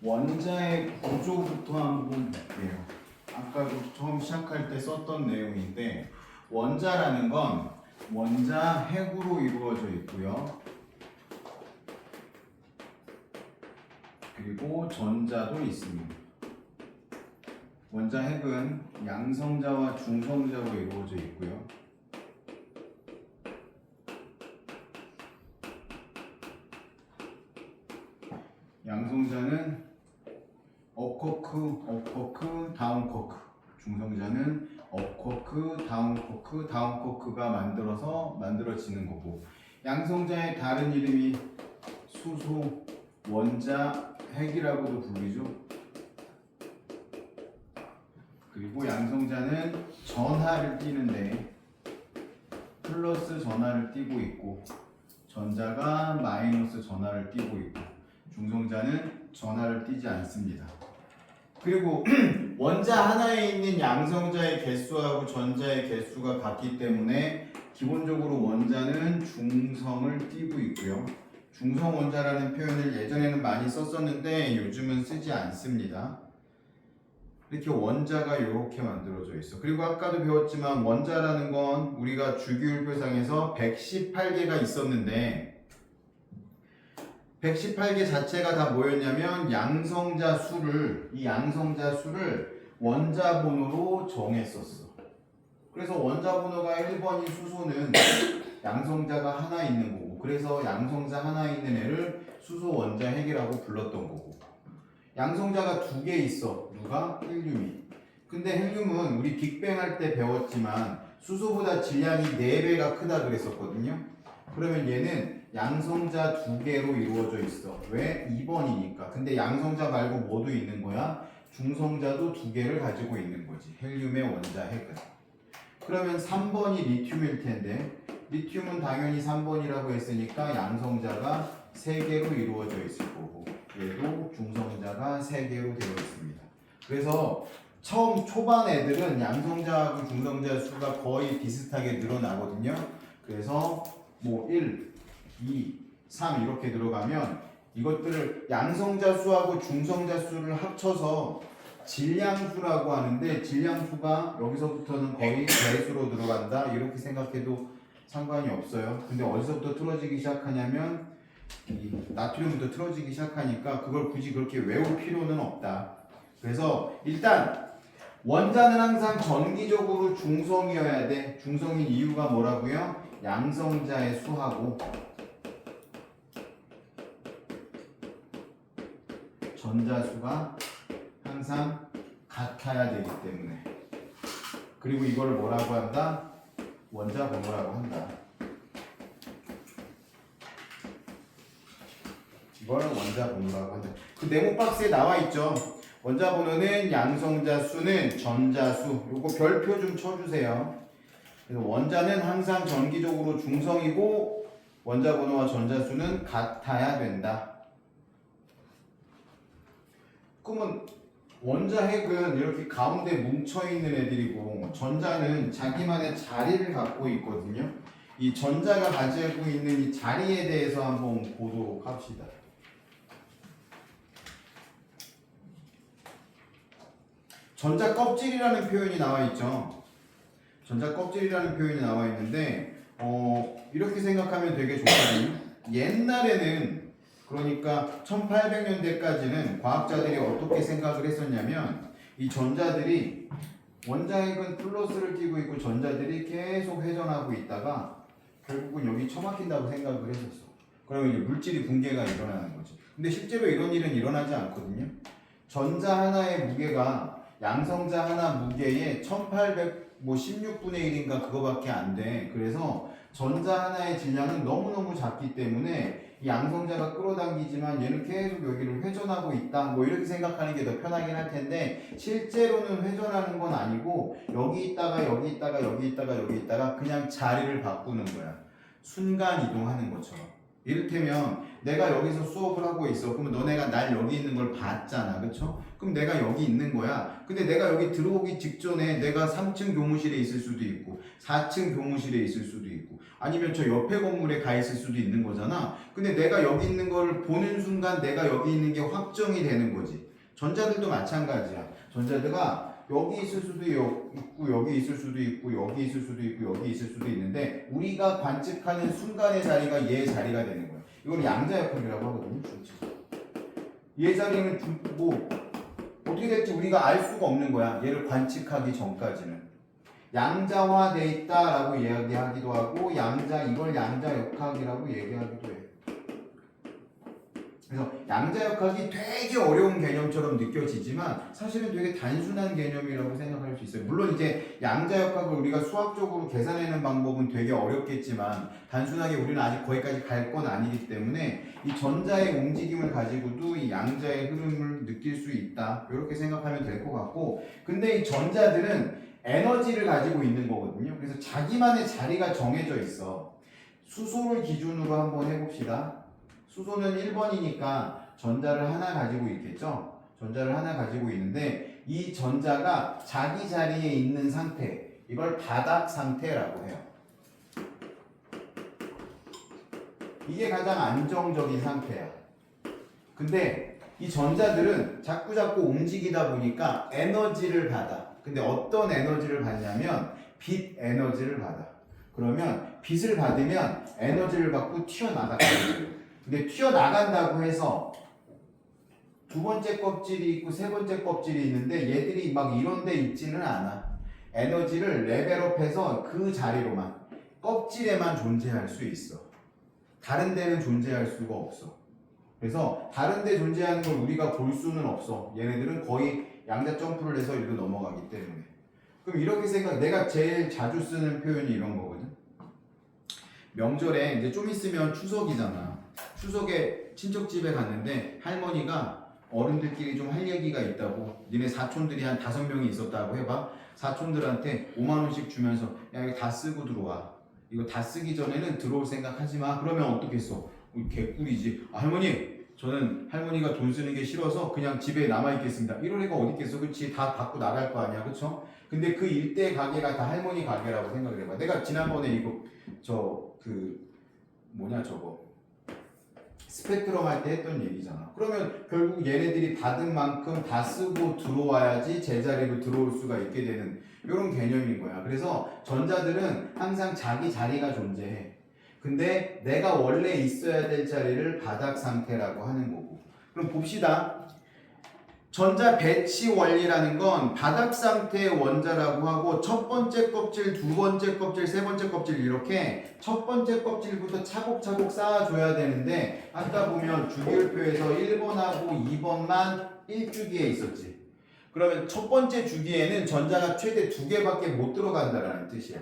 Speaker 1: 원자의 구조부터 한번 볼게요. 아까 처음 시작할 때 썼던 내용인데 원자라는 건 원자 핵으로 이루어져 있고요. 그리고 전자도 있습니다. 원자 핵은 양성자와 중성자로 이루어져 있고요. 양성자는 업코크, 다운코크. 중성자는 업코크, 다운코크가 만들어지는 거고. 양성자의 다른 이름이 수소, 원자, 핵이라고도 불리죠. 그리고 양성자는 전하를 띠는데 플러스 전하를 띠고 있고 전자가 마이너스 전하를 띠고 있고 중성자는 전하를 띠지 않습니다. 그리고 원자 하나에 있는 양성자의 개수하고 전자의 개수가 같기 때문에 기본적으로 원자는 중성을 띠고 있고요. 중성 원자라는 표현을 예전에는 많이 썼었는데 요즘은 쓰지 않습니다. 이렇게 원자가 이렇게 만들어져 있어. 그리고 아까도 배웠지만 원자라는 건 우리가 주기율표상에서 118개가 있었는데 118개 자체가 다 뭐였냐면 양성자 수를 원자 번호로 정했었어. 그래서 원자 번호가 1번인 수소는 양성자가 하나 있는 거고 그래서 양성자 하나 있는 애를 수소 원자 핵이라고 불렀던 거고 양성자가 2개 있어. 누가? 헬륨이. 근데 헬륨은 우리 빅뱅 할 때 배웠지만 수소보다 질량이 4배가 크다 그랬었거든요. 그러면 얘는 양성자 2개로 이루어져 있어. 왜? 2번이니까. 근데 양성자 말고 뭐도 있는 거야? 중성자도 2개를 가지고 있는 거지. 헬륨의 원자 핵은. 그러면 3번이 리튬일 텐데 리튬은 당연히 3번이라고 했으니까 양성자가 3개로 이루어져 있을 거고 얘도 중성자가 3개로 되어 있습니다. 그래서 처음 초반 애들은 양성자하고 중성자 수가 거의 비슷하게 늘어나거든요. 그래서 뭐 1, 2, 3 이렇게 들어가면 이것들을 양성자 수하고 중성자 수를 합쳐서 질량수라고 하는데 질량수가 여기서부터는 거의 배수로 들어간다 이렇게 생각해도 상관이 없어요. 근데 어디서부터 틀어지기 시작하냐면 이 나트륨부터 틀어지기 시작하니까 그걸 굳이 그렇게 외울 필요는 없다. 그래서 일단 원자는 항상 전기적으로 중성이어야 돼. 중성인 이유가 뭐라고요? 양성자의 수하고 전자수가 항상 같아야 되기 때문에. 그리고 이걸 뭐라고 한다? 원자 번호라고 한다. 이걸 원자 번호라고 한다. 그 네모 박스에 나와 있죠. 원자 번호는 양성자 수는 전자수. 요거 별표 좀 쳐주세요. 그래서 원자는 항상 전기적으로 중성이고 원자 번호와 전자수는 같아야 된다. 그러면 원자핵은 이렇게 가운데 뭉쳐있는 애들이고 전자는 자기만의 자리를 갖고 있거든요. 이 전자가 가지고 있는 이 자리에 대해서 한번 보도록 합시다. 전자 껍질이라는 표현이 나와 있죠. 전자 껍질이라는 표현이 나와 있는데 이렇게 생각하면 되게 좋거든요. 옛날에는 그러니까 1800년대까지는 과학자들이 어떻게 생각을 했었냐면 이 전자들이 원자핵은 플러스를 띄고 있고 전자들이 계속 회전하고 있다가 결국은 여기 처박힌다고 생각을 했었어. 그러면 이제 물질이 붕괴가 일어나는 거지. 근데 실제로 이런 일은 일어나지 않거든요. 전자 하나의 무게가 양성자 하나 무게의 16분의 1인가 그거밖에 안 돼. 그래서 전자 하나의 질량은 너무너무 작기 때문에 이 양성자가 끌어당기지만 얘는 계속 여기를 회전하고 있다. 뭐 이렇게 생각하는 게 더 편하긴 할 텐데 실제로는 회전하는 건 아니고 여기 있다가 여기 있다가 여기 있다가 여기 있다가 그냥 자리를 바꾸는 거야. 순간 이동하는 것처럼. 이를테면 내가 여기서 수업을 하고 있어. 그러면 너네가 날 여기 있는 걸 봤잖아. 그쵸? 그럼 내가 여기 있는 거야. 근데 내가 여기 들어오기 직전에 내가 3층 교무실에 있을 수도 있고 4층 교무실에 있을 수도 있고 아니면 저 옆에 건물에 가 있을 수도 있는 거잖아. 근데 내가 여기 있는 걸 보는 순간 내가 여기 있는 게 확정이 되는 거지. 전자들도 마찬가지야. 전자들과 여기 있을 수도 있고 여기 있을 수도 있고 여기 있을 수도 있고 여기 있을 수도 있는데 우리가 관측하는 순간의 자리가 얘의 자리가 되는 거야. 이걸 양자역학이라고 하거든요. 얘 자리는 뭐 어떻게 될지 우리가 알 수가 없는 거야. 얘를 관측하기 전까지는. 양자화돼 있다라고 이야기하기도 하고 이걸 양자역학이라고 얘기하기도 해. 그래서 양자역학이 되게 어려운 개념처럼 느껴지지만 사실은 되게 단순한 개념이라고 생각할 수 있어요. 물론 이제 양자역학을 우리가 수학적으로 계산하는 방법은 되게 어렵겠지만 단순하게 우리는 아직 거기까지 갈 건 아니기 때문에 이 전자의 움직임을 가지고도 이 양자의 흐름을 느낄 수 있다. 이렇게 생각하면 될 것 같고 근데 이 전자들은 에너지를 가지고 있는 거거든요. 그래서 자기만의 자리가 정해져 있어. 수소를 기준으로 한번 해봅시다. 수소는 1번이니까 전자를 하나 가지고 있겠죠? 전자를 하나 가지고 있는데 이 전자가 자기 자리에 있는 상태 이걸 바닥 상태라고 해요. 이게 가장 안정적인 상태야. 근데 이 전자들은 자꾸 움직이다 보니까 에너지를 받아. 근데 어떤 에너지를 받냐면 빛 에너지를 받아. 그러면 빛을 받으면 에너지를 받고 튀어나가거든요. 근데 튀어나간다고 해서 두 번째 껍질이 있고 세 번째 껍질이 있는데 얘들이 막 이런 데 있지는 않아. 에너지를 레벨업해서 그 자리로만 껍질에만 존재할 수 있어. 다른 데는 존재할 수가 없어. 그래서 다른 데 존재하는 걸 우리가 볼 수는 없어. 얘네들은 거의 양자 점프를 해서 이리로 넘어가기 때문에. 그럼 이렇게 내가 제일 자주 쓰는 표현이 이런 거거든. 명절에 이제 좀 있으면 추석이잖아. 추석에 친척집에 갔는데 할머니가 어른들끼리 좀 할 얘기가 있다고 니네 사촌들이 한 5명이 있었다고 해봐. 사촌들한테 5만원씩 주면서 야 이거 다 쓰고 들어와. 이거 다 쓰기 전에는 들어올 생각 하지 마. 그러면 어떻겠어? 개꿀이지. 아, 할머니 저는 할머니가 돈 쓰는 게 싫어서 그냥 집에 남아있겠습니다. 이런 애가 어디 있겠어. 그치? 다 받고 나갈 거 아니야. 그쵸? 근데 그 일대 가게가 다 할머니 가게라고 생각을 해봐. 내가 지난번에 이거 스펙트럼 할 때 했던 얘기잖아. 그러면 결국 얘네들이 받은 만큼 다 쓰고 들어와야지 제자리로 들어올 수가 있게 되는 이런 개념인 거야. 그래서 전자들은 항상 자기 자리가 존재해. 근데 내가 원래 있어야 될 자리를 바닥 상태라고 하는 거고. 그럼 봅시다. 전자 배치 원리라는 건 바닥 상태의 원자라고 하고 첫 번째 껍질, 두 번째 껍질, 세 번째 껍질 이렇게 첫 번째 껍질부터 차곡차곡 쌓아줘야 되는데 아까 보면 주기율표에서 1번하고 2번만 1주기에 있었지. 그러면 첫 번째 주기에는 전자가 최대 2개밖에 못 들어간다라는 뜻이야.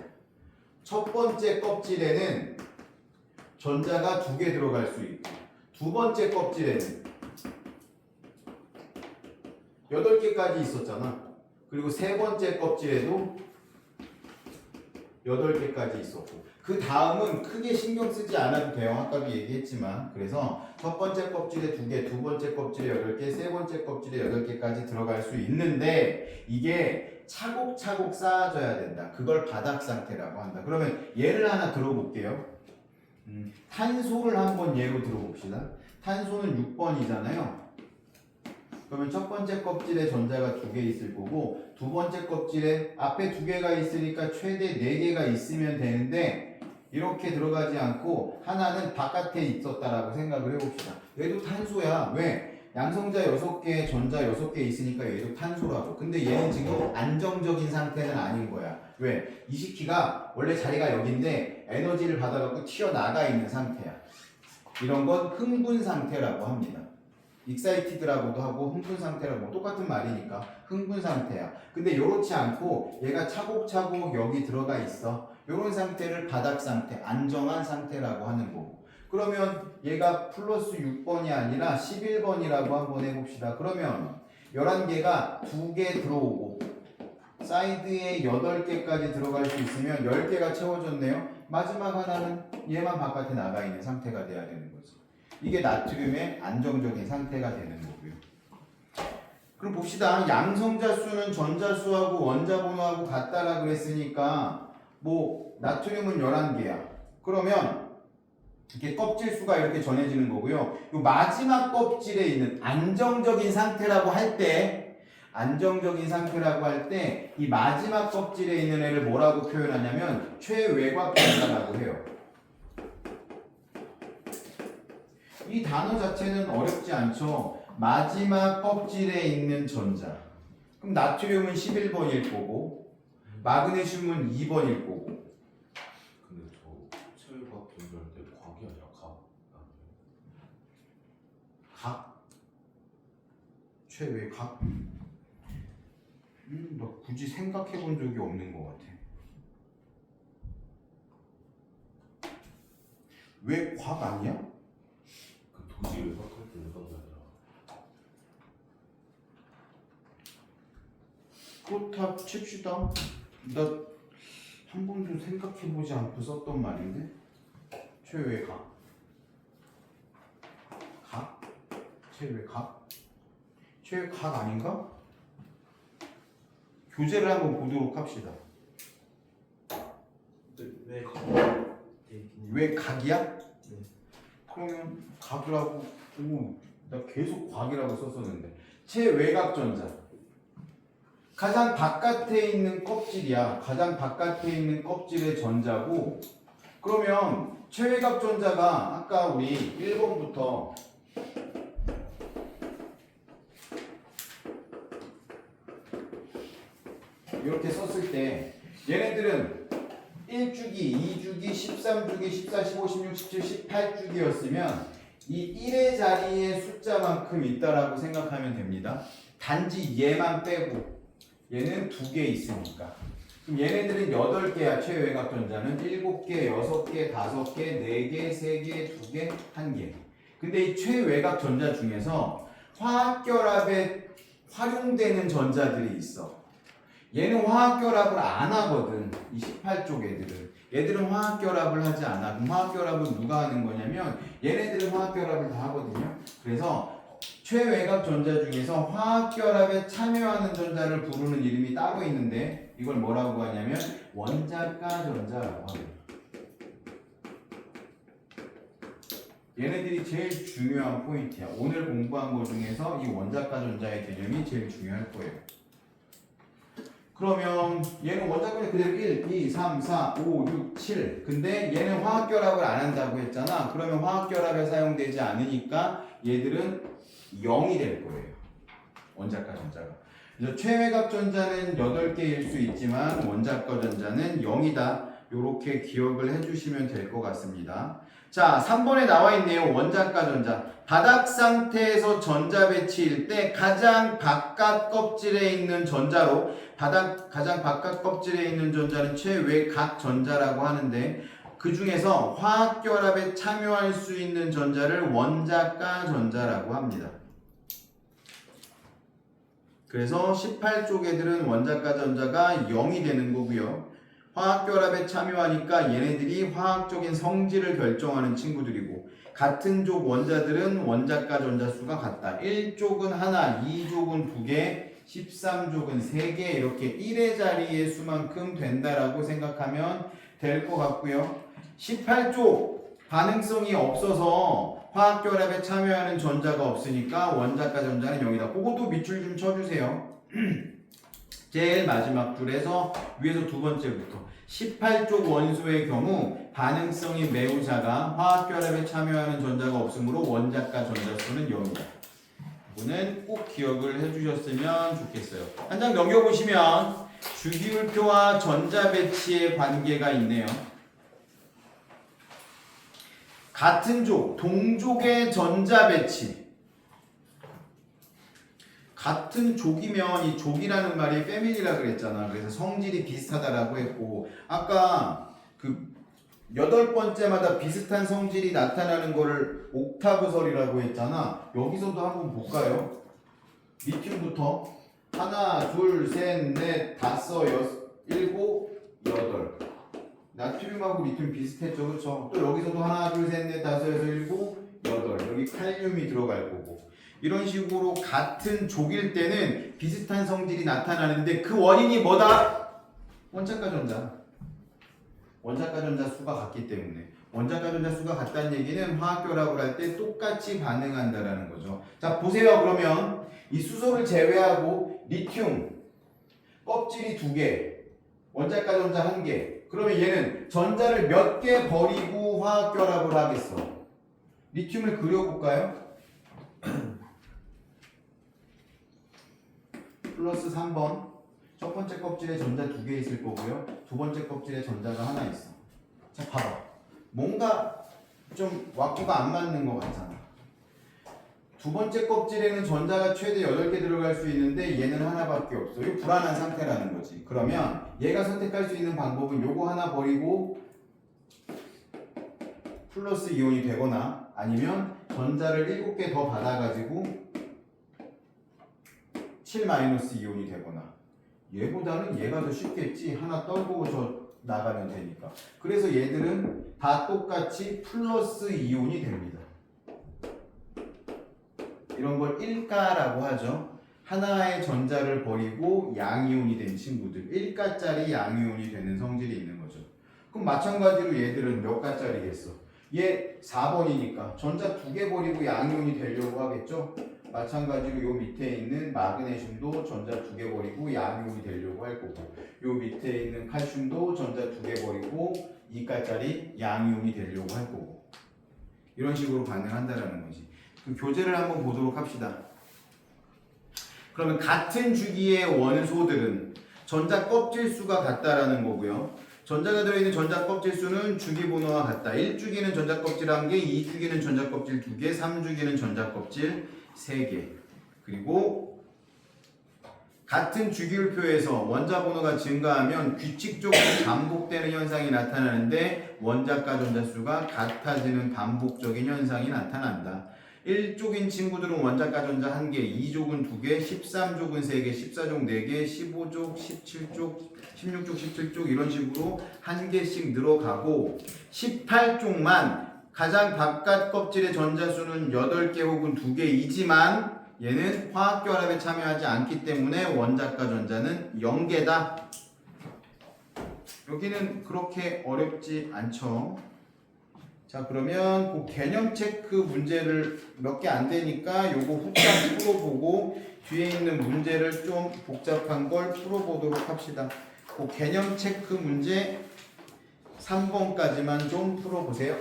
Speaker 1: 첫 번째 껍질에는 전자가 2개 들어갈 수 있고 두 번째 껍질에는 8개까지 있었잖아. 그리고 세 번째 껍질에도 8개까지 있었고 그 다음은 크게 신경 쓰지 않아도 돼요. 아까도 얘기했지만 그래서 첫 번째 껍질에 2개, 두 번째 껍질에 8개, 세 번째 껍질에 8개까지 들어갈 수 있는데 이게 차곡차곡 쌓아져야 된다. 그걸 바닥 상태라고 한다. 그러면 예를 하나 들어볼게요. 탄소를 한번 예로 들어봅시다. 탄소는 6번이잖아요. 그러면 첫 번째 껍질에 전자가 2개 있을 거고 두 번째 껍질에 앞에 2개가 있으니까 최대 4개가 있으면 되는데 이렇게 들어가지 않고 하나는 바깥에 있었다라고 생각을 해봅시다. 얘도 탄소야. 왜? 양성자 6개, 전자 6개 있으니까 얘도 탄소라고. 근데 얘는 지금 안정적인 상태는 아닌 거야. 왜? 이 식기가 원래 자리가 여기인데 에너지를 받아갖고 튀어나가 있는 상태야. 이런 건 흥분 상태라고 합니다. 익사이티드라고도 하고 흥분 상태라고 똑같은 말이니까 흥분 상태야. 근데 이렇지 않고 얘가 차곡차곡 여기 들어가 있어. 이런 상태를 바닥 상태, 안정한 상태라고 하는 거고. 그러면 얘가 플러스 6번이 아니라 11번이라고 한번 해봅시다. 그러면 11개가 2개 들어오고 사이드에 8개까지 들어갈 수 있으면 10개가 채워졌네요. 마지막 하나는 얘만 바깥에 나가 있는 상태가 돼야 되는 거지. 이게 나트륨의 안정적인 상태가 되는 거고요. 그럼 봅시다. 양성자 수는 전자 수하고 원자 번호하고 같다라 그랬으니까 뭐 나트륨은 11개야. 그러면 이렇게 껍질 수가 이렇게 전해지는 거고요. 이 마지막 껍질에 있는 안정적인 상태라고 할 때 이 마지막 껍질에 있는 애를 뭐라고 표현하냐면 최외곽 전자라고 해요. 이 단어 자체는 어렵지 않죠. 마지막 껍질에 있는 전자. 그럼 나트륨은 11번일 거고 마그네슘은 2번일 거고.
Speaker 2: 근데 저 최외곽 전자할 때 곽이 아니라 각.
Speaker 1: 각? 최외곽? 나 굳이 생각해 본 적이 없는 것 같아. 왜 곽 아니야?
Speaker 2: 그 도시 외곽할 때 외곽이 아니라.
Speaker 1: 그렇다 칩시다. 나 한 번도 생각해 보지 않고 썼던 말인데. 최외곽. 각? 최외곽? 최외곽 아닌가? 교재를 한번 보도록 합시다. 왜 각이야?
Speaker 3: 네.
Speaker 1: 그러면 각이라고. 나 계속 곽이라고 썼었는데. 최외곽 전자. 가장 바깥에 있는 껍질이야. 가장 바깥에 있는 껍질의 전자고. 그러면 최외곽 전자가 아까 우리 1번부터 이렇게 썼을 때 얘네들은 1주기, 2주기, 13주기, 14, 15, 16, 17, 18주기였으면 이 1의 자리에 숫자만큼 있다라고 생각하면 됩니다. 단지 얘만 빼고 얘는 2개 있으니까. 그럼 얘네들은 8개야. 최외곽 전자는 7개, 6개, 5개, 4개, 3개, 2개, 1개. 근데 이 최외곽 전자 중에서 화학결합에 활용되는 전자들이 있어. 얘는 화학결합을 안 하거든. 이 18쪽 애들은. 얘들은 화학결합을 하지 않아. 그럼 화학결합은 누가 하는 거냐면 얘네들은 화학결합을 다 하거든요. 그래서 최외곽 전자 중에서 화학결합에 참여하는 전자를 부르는 이름이 따로 있는데 이걸 뭐라고 하냐면 원자가 전자라고 합니다. 얘네들이 제일 중요한 포인트야. 오늘 공부한 것 중에서 이 원자과 전자의 개념이 제일 중요할 거예요. 그러면 얘는 원자권이 그대로 1, 2, 3, 4, 5, 6, 7. 근데 얘는 화학결합을 안 한다고 했잖아. 그러면 화학결합에 사용되지 않으니까 얘들은 0이 될 거예요. 원자과 전자가. 그래서 최외각 전자는 8개일 수 있지만 원자과 전자는 0이다. 이렇게 기억을 해주시면 될 것 같습니다. 자, 3번에 나와 있네요. 원자과 전자. 바닥 상태에서 전자 배치일 때 가장 바깥 껍질에 있는 전자로 가장 바깥 껍질에 있는 전자는 최외각 전자라고 하는데 그 중에서 화학결합에 참여할 수 있는 전자를 원자과 전자라고 합니다. 그래서 18쪽 애들은 원자과 전자가 0이 되는 거고요. 화학결합에 참여하니까 얘네들이 화학적인 성질을 결정하는 친구들이고 같은 족 원자들은 원자과 전자 수가 같다. 1족은 하나, 2족은 2개, 13족은 3개 이렇게 1의 자리의 수만큼 된다라고 생각하면 될 것 같고요. 18족 반응성이 없어서 화학결합에 참여하는 전자가 없으니까 원자과 전자는 0이다. 그것도 밑줄 좀 쳐주세요. 제일 마지막 줄에서 위에서 두 번째부터 18쪽 원소의 경우 반응성이 매우 작아 화학결합에 참여하는 전자가 없으므로 원자과 전자 수는 0이다. 이거는 꼭 기억을 해주셨으면 좋겠어요. 한 장 넘겨보시면 주기율표와 전자 배치의 관계가 있네요. 같은 족, 동족의 전자 배치. 같은 족이면 이 족이라는 말이 패밀리라 그랬잖아. 그래서 성질이 비슷하다라고 했고 아까 그 8번째마다 비슷한 성질이 나타나는 거를 옥타브설이라고 했잖아. 여기서도 한번 볼까요? 리튬부터 하나, 둘, 셋, 넷, 다섯, 여섯, 일곱, 여덟. 나트륨하고 리튬 비슷했죠, 그렇죠? 또 여기서도 하나, 둘, 셋, 넷, 다섯, 여섯, 일곱, 여덟. 여기 칼륨이 들어갈 거고. 이런 식으로 같은 족일 때는 비슷한 성질이 나타나는데 그 원인이 뭐다? 원자과 전자. 원자과 전자 수가 같기 때문에. 원자과 전자 수가 같다는 얘기는 화학결합을 할 때 똑같이 반응한다라는 거죠. 자, 보세요. 그러면 이 수소를 제외하고 리튬 껍질이 2개, 원자과 전자 1개. 그러면 얘는 전자를 몇 개 버리고 화학결합을 하겠어? 리튬을 그려볼까요? 플러스 3번. 첫 번째 껍질에 전자 2개 있을 거고요. 두 번째 껍질에 전자가 하나 있어. 자, 봐봐. 뭔가 좀 왁구가 안 맞는 것 같잖아. 두 번째 껍질에는 전자가 최대 8개 들어갈 수 있는데 얘는 하나밖에 없어. 이거 불안한 상태라는 거지. 그러면 얘가 선택할 수 있는 방법은 요거 하나 버리고 플러스 이온이 되거나 아니면 전자를 7개 더 받아가지고 7 마이너스 이온이 되거나 얘보다는 얘가 더 쉽겠지. 하나 떨고 저 나가면 되니까. 그래서 얘들은 다 똑같이 플러스 이온이 됩니다. 이런 걸 1가라고 하죠. 하나의 전자를 버리고 양이온이 된 친구들. 1가짜리 양이온이 되는 성질이 있는 거죠. 그럼 마찬가지로 얘들은 몇 가짜리겠어? 얘 4번이니까 전자 2개 버리고 양이온이 되려고 하겠죠? 마찬가지로 요 밑에 있는 마그네슘도 전자 2개 버리고 양이온이 되려고 할 거고 요 밑에 있는 칼슘도 전자 2개 버리고 2가짜리 양이온이 되려고 할 거고 이런 식으로 반응한다라는 거지. 그럼 교재를 한번 보도록 합시다. 그러면 같은 주기의 원소들은 전자 껍질 수가 같다라는 거고요. 전자가 들어있는 전자 껍질 수는 주기 번호와 같다. 1주기는 전자 껍질 1개, 2주기는 전자 껍질 2개, 3주기는 전자 껍질 3개. 그리고 같은 주기율표에서 원자 번호가 증가하면 규칙적으로 반복되는 현상이 나타나는데 원자과 전자 수가 같아지는 반복적인 현상이 나타난다. 1족인 친구들은 원자과 전자 1개, 2족은 2개, 13족은 3개, 14족 4개, 15족, 17족, 16족, 17족 이런 식으로 1개씩 늘어가고 18족만 가장 바깥 껍질의 전자수는 8개 혹은 2개이지만 얘는 화학결합에 참여하지 않기 때문에 원자과 전자는 0개다. 여기는 그렇게 어렵지 않죠. 자, 그러면 그 개념 체크 문제를 몇 개 안 되니까 요거 후딱 풀어보고 뒤에 있는 문제를 좀 복잡한 걸 풀어보도록 합시다. 그 개념 체크 문제 3번까지만 좀 풀어보세요.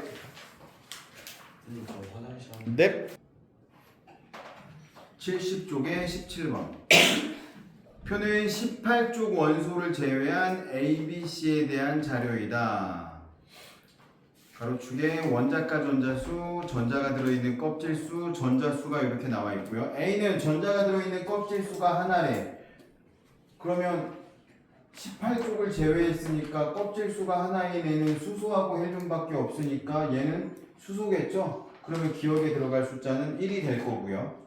Speaker 2: 저 화장실
Speaker 1: 네. 70쪽에 17번. 표는 18쪽 원소를 제외한 A, B, C에 대한 자료이다. 가로축에 원자가 전자수, 전자가 들어있는 껍질수, 전자수가 이렇게 나와 있고요. A는 전자가 들어있는 껍질수가 하나래. 그러면 18쪽을 제외했으니까 껍질수가 하나인 애는 수소하고 헬륨밖에 없으니까 얘는 수소겠죠? 그러면 기억에 들어갈 숫자는 1이 될 거고요.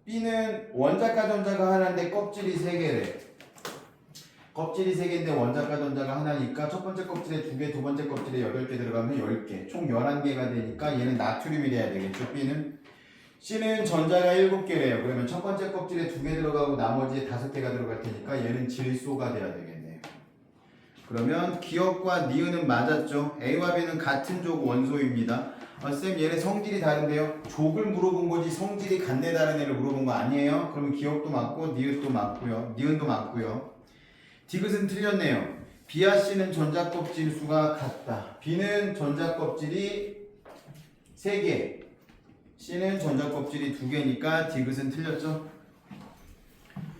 Speaker 1: B는 원자가 전자가 하나인데 껍질이 3개래. 껍질이 3개인데 원자가 전자가 하나니까 첫 번째 껍질에 2개, 두 번째 kop질에 8개 들어가면 10개. 총 11개가 되니까 얘는 나트륨이 돼야 되겠죠. B는. C는 전자가 7개래요. 그러면 첫 번째 껍질에 2개 들어가고 나머지에 5개가 들어갈 테니까 얘는 질소가 돼야 되겠네요. 그러면 기억과 니은은 맞았죠. A와 B는 같은 족 원소입니다. 쌤 얘네 성질이 다른데요. 족을 물어본 거지 성질이 같네 다른 애를 물어본 거 아니에요. 그러면 기억도 맞고 니은도 맞고요. 니은도 맞고요. 디귿은 틀렸네요. B와 C는 전자 껍질 수가 같다. B는 전자 껍질이 3개, C는 전자 껍질이 2개니까 디귿은 틀렸죠.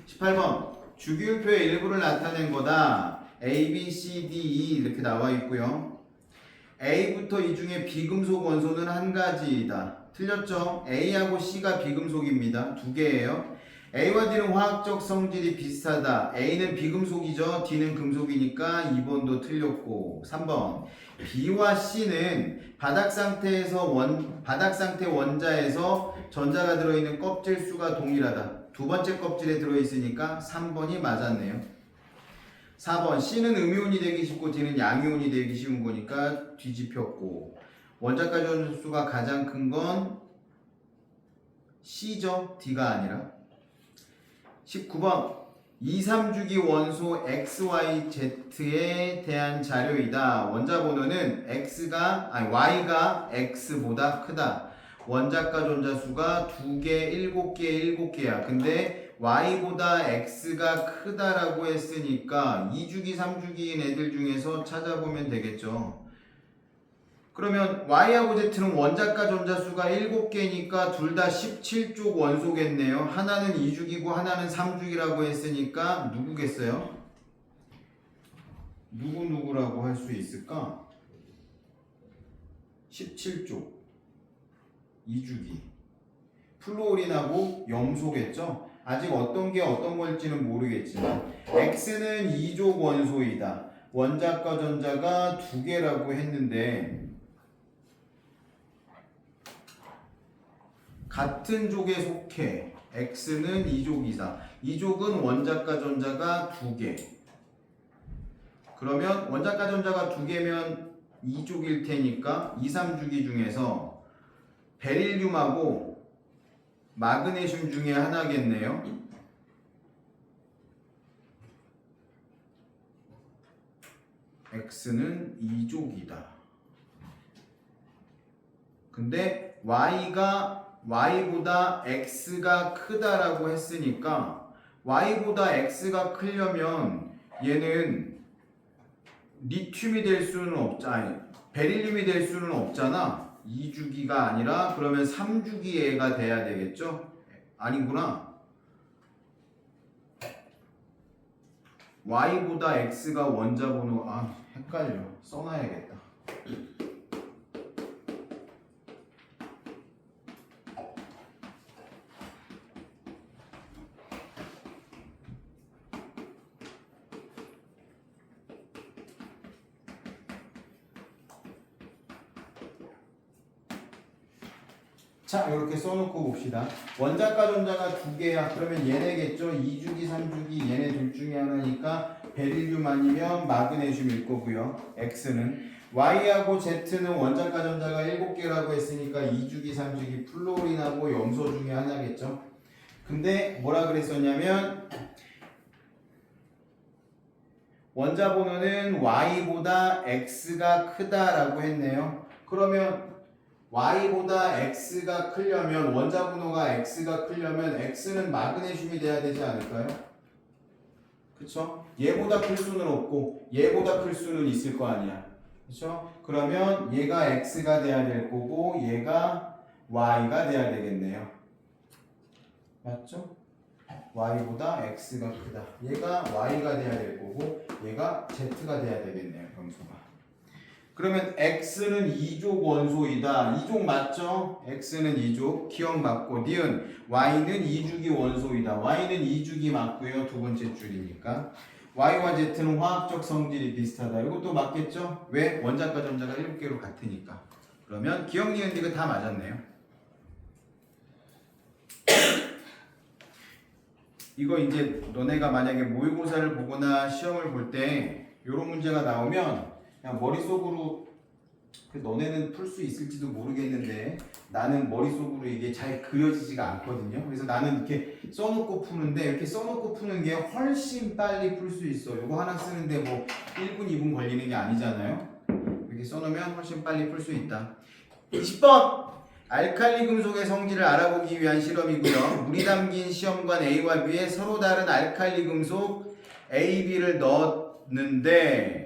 Speaker 1: 18번 주기율표의 일부를 나타낸 거다. A, B, C, D, E 이렇게 나와 있고요. A부터 이 중에 비금속 원소는 한 가지이다. 틀렸죠? A하고 C가 비금속입니다. 2개예요. A와 D는 화학적 성질이 비슷하다. A는 비금속이죠. D는 금속이니까 2번도 틀렸고. 3번 B와 C는 바닥 상태 원자에서 전자가 들어있는 껍질 수가 동일하다. 두 번째 껍질에 들어있으니까 3번이 맞았네요. 4번 C는 음이온이 되기 쉽고 D는 양이온이 되기 쉬운 거니까 뒤집혔고. 원자가 전수가 가장 큰 건 C죠. D가 아니라. 19번 2, 3주기 원소 XYZ에 대한 자료이다. 원자 번호는 Y가 X보다 크다. 원자가 전자수가 2개, 7개, 7개야. 근데 Y보다 X가 크다라고 했으니까 2주기, 3주기인 애들 중에서 찾아보면 되겠죠. 그러면 Y하고 Z는 원자가 전자수가 7개니까 둘 다 17쪽 원소겠네요. 하나는 2주기고 하나는 3주기라고 했으니까 누구겠어요? 누구라고 할 수 있을까? 17쪽 2주기 플루오린하고 염소겠죠? 아직 어떤 게 어떤 걸지는 모르겠지만 X는 2족 원소이다. 원자과 전자가 2개라고 했는데 같은 족에 속해. X는 2족이다. 2족은 원자과 전자가 2개. 그러면 원자과 전자가 2개면 2족일 테니까 2, 3주기 중에서 베릴륨하고 마그네슘 중에 하나겠네요. X는 2족이다. 근데 Y보다 X가 크다라고 했으니까 Y보다 X가 크려면 얘는 리튬이 될 수는 없잖아. 베릴륨이 될 수는 없잖아. 2주기가 아니라 그러면 3주기 애가 돼야 되겠죠? 아니구나. Y보다 X가 원자 번호 헷갈려. 써놔야겠다. 자, 이렇게 써놓고 봅시다. 원자과 전자가 2개야. 그러면 얘네겠죠? 2주기, 3주기 얘네 둘 중에 하나니까 베릴륨 아니면 마그네슘일 거고요. X는 Y하고 Z는 원자과 전자가 7개라고 했으니까 2주기, 3주기 플루오린하고 염소 중에 하나겠죠? 근데 뭐라 그랬었냐면 원자 번호는 Y보다 X가 크다라고 했네요. 그러면 y보다 x가 크려면 원자 분호가 x가 크려면 x는 마그네슘이 돼야 되지 않을까요? 그쵸? 얘보다 클 수는 없고 얘보다 클 수는 있을 거 아니야. 그쵸? 그러면 얘가 x가 돼야 될 거고 얘가 y가 돼야 되겠네요. 맞죠? y보다 x가 크다. 얘가 y가 돼야 될 거고 얘가 z가 돼야 되겠네요. 평소가. 그러면 x는 2족 원소이다. 2족 맞죠? x는 2족. 기억 맞고 니은 y는 2주기 원소이다. y는 2주기 맞고요. 두 번째 줄이니까. y와 z는 화학적 성질이 비슷하다. 이것도 맞겠죠? 왜? 원자과 전자가 7개로 같으니까. 그러면 기억 니은 디귿 다 맞았네요. 이거 이제 너네가 만약에 모의고사를 보거나 시험을 볼 때 이런 문제가 나오면 그냥 머릿속으로 너네는 풀 수 있을지도 모르겠는데 나는 머릿속으로 이게 잘 그려지지가 않거든요. 그래서 나는 이렇게 써놓고 푸는데 이렇게 써놓고 푸는 게 훨씬 빨리 풀 수 있어. 이거 하나 쓰는데 뭐 1분, 2분 걸리는 게 아니잖아요. 이렇게 써놓으면 훨씬 빨리 풀 수 있다. 20번! 알칼리 금속의 성질을 알아보기 위한 실험이고요. 물이 담긴 시험관 A와 B에 서로 다른 알칼리 금속 A, B를 넣었는데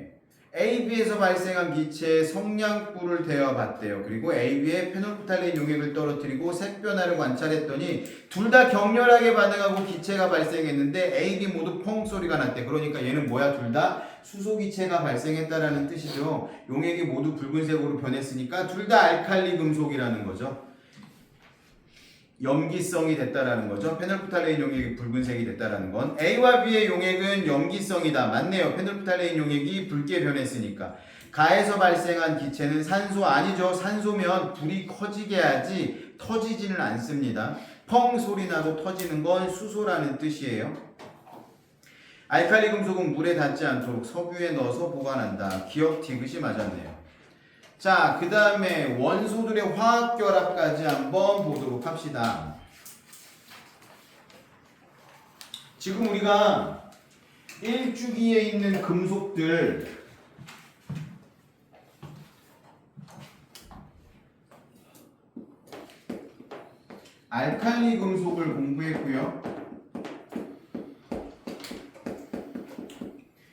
Speaker 1: AB에서 발생한 기체에 성냥불을 대어봤대요. 그리고 AB에 페놀프탈레인 용액을 떨어뜨리고 색 변화를 관찰했더니 둘 다 격렬하게 반응하고 기체가 발생했는데 AB 모두 펑 소리가 났대. 그러니까 얘는 뭐야? 둘 다 수소 기체가 발생했다라는 뜻이죠. 용액이 모두 붉은색으로 변했으니까 둘 다 알칼리 금속이라는 거죠. 염기성이 됐다라는 거죠. 페놀프탈레인 용액이 붉은색이 됐다라는 건 A와 B의 용액은 염기성이다. 맞네요. 페놀프탈레인 용액이 붉게 변했으니까. 가에서 발생한 기체는 산소 아니죠. 산소면 불이 커지게 하지 터지지는 않습니다. 펑 소리 나고 터지는 건 수소라는 뜻이에요. 알칼리 금속은 물에 닿지 않도록 석유에 넣어서 보관한다. 기억 디귿이 맞았네요. 자, 그 다음에 원소들의 화학결합까지 한번 보도록 합시다. 지금 우리가 1주기에 있는 금속들 알칼리 금속을 공부했고요.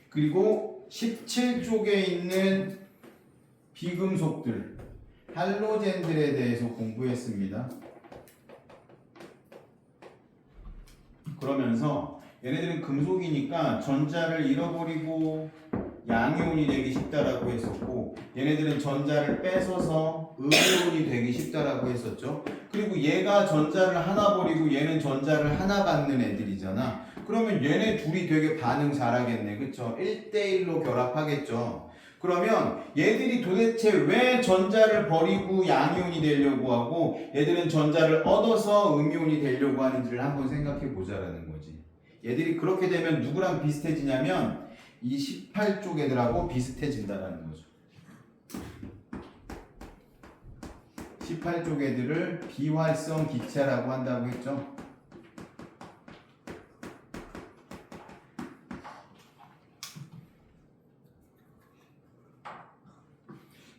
Speaker 1: 그리고 17쪽에 있는 비금속들, 할로젠들에 대해서 공부했습니다. 그러면서 얘네들은 금속이니까 전자를 잃어버리고 양이온이 되기 쉽다라고 했었고 얘네들은 전자를 뺏어서 음이온이 되기 쉽다라고 했었죠. 그리고 얘가 전자를 하나 버리고 얘는 전자를 하나 받는 애들이잖아. 그러면 얘네 둘이 되게 반응 잘하겠네. 그쵸? 1대1로 결합하겠죠. 그러면 얘들이 도대체 왜 전자를 버리고 양이온이 되려고 하고 얘들은 전자를 얻어서 음이온이 되려고 하는지를 한번 생각해 보자라는 거지. 얘들이 그렇게 되면 누구랑 비슷해지냐면 이 18쪽 애들하고 비슷해진다라는 거죠. 18쪽 애들을 비활성 기체라고 한다고 했죠.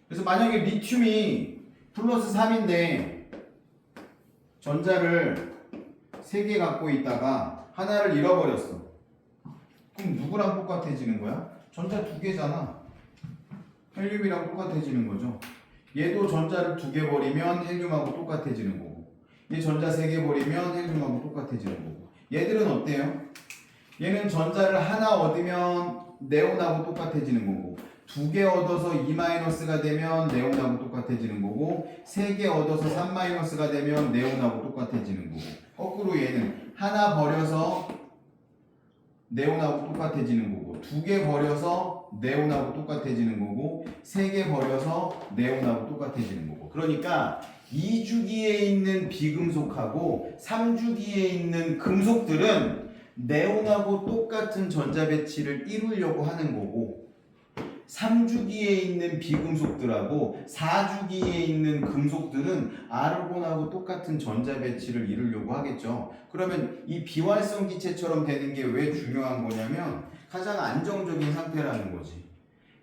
Speaker 1: 그래서 만약에 리튬이 플러스 3인데 전자를 3개 갖고 있다가 하나를 잃어버렸어. 그럼 누구랑 똑같아지는 거야? 전자 2개잖아. 헬륨이랑 똑같아지는 거죠. 얘도 전자를 2개 버리면 헬륨하고 똑같아지는 거고 얘 전자 3개 버리면 헬륨하고 똑같아지는 거고 얘들은 어때요? 얘는 전자를 하나 얻으면 네온하고 똑같아지는 거고 2개 얻어서 2-가 되면 네온하고 똑같아지는 거고 3개 얻어서 3-가 되면 네온하고 똑같아지는 거고 거꾸로 얘는 하나 버려서 네온하고 똑같아지는 거고 2개 버려서 네온하고 똑같아지는 거고 3개 버려서 네온하고 똑같아지는 거고 그러니까 2주기에 있는 비금속하고 3주기에 있는 금속들은 네온하고 똑같은 전자 배치를 이루려고 하는 거고 3주기에 있는 비금속들하고 4주기에 있는 금속들은 아르곤하고 똑같은 전자 배치를 이루려고 하겠죠. 그러면 이 비활성 기체처럼 되는 게 왜 중요한 거냐면 가장 안정적인 상태라는 거지.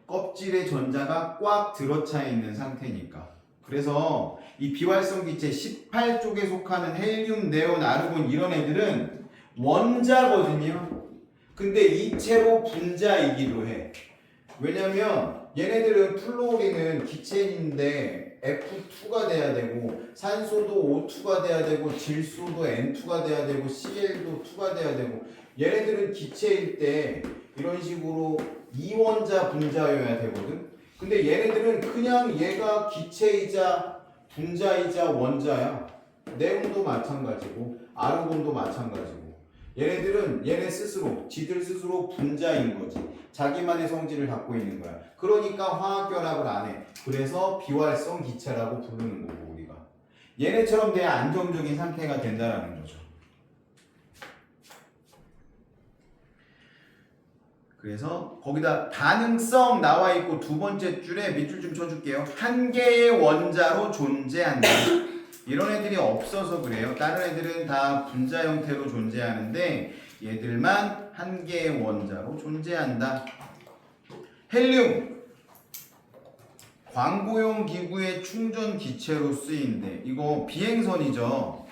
Speaker 1: 껍질에 전자가 꽉 들어차 있는 상태니까. 그래서 이 비활성 기체 18쪽에 속하는 헬륨, 네온, 아르곤 이런 애들은 원자거든요. 근데 이체로 분자이기도 해. 왜냐면 얘네들은 플로리는 기체인데 F2가 돼야 되고 산소도 O2가 돼야 되고 질소도 N2가 돼야 되고 Cl도 2가 돼야 되고 얘네들은 기체일 때 이런 식으로 이원자 분자여야 되거든. 근데 얘네들은 그냥 얘가 기체이자 분자이자 원자야. 네온도 마찬가지고 아르곤도 마찬가지고 얘네들은 얘네 스스로 지들 스스로 분자인 거지. 자기만의 성질을 갖고 있는 거야. 그러니까 화학결합을 안 해. 그래서 비활성 기체라고 부르는 거고 우리가. 얘네처럼 돼야 안정적인 상태가 된다라는 거죠. 그래서 거기다 반응성 나와 있고 두 번째 줄에 밑줄 좀 쳐줄게요. 한 개의 원자로 존재한다. 이런 애들이 없어서 그래요. 다른 애들은 다 분자 형태로 존재하는데 얘들만 한 개의 원자로 존재한다. 헬륨 광고용 기구의 충전 기체로 쓰인대. 이거 비행선이죠.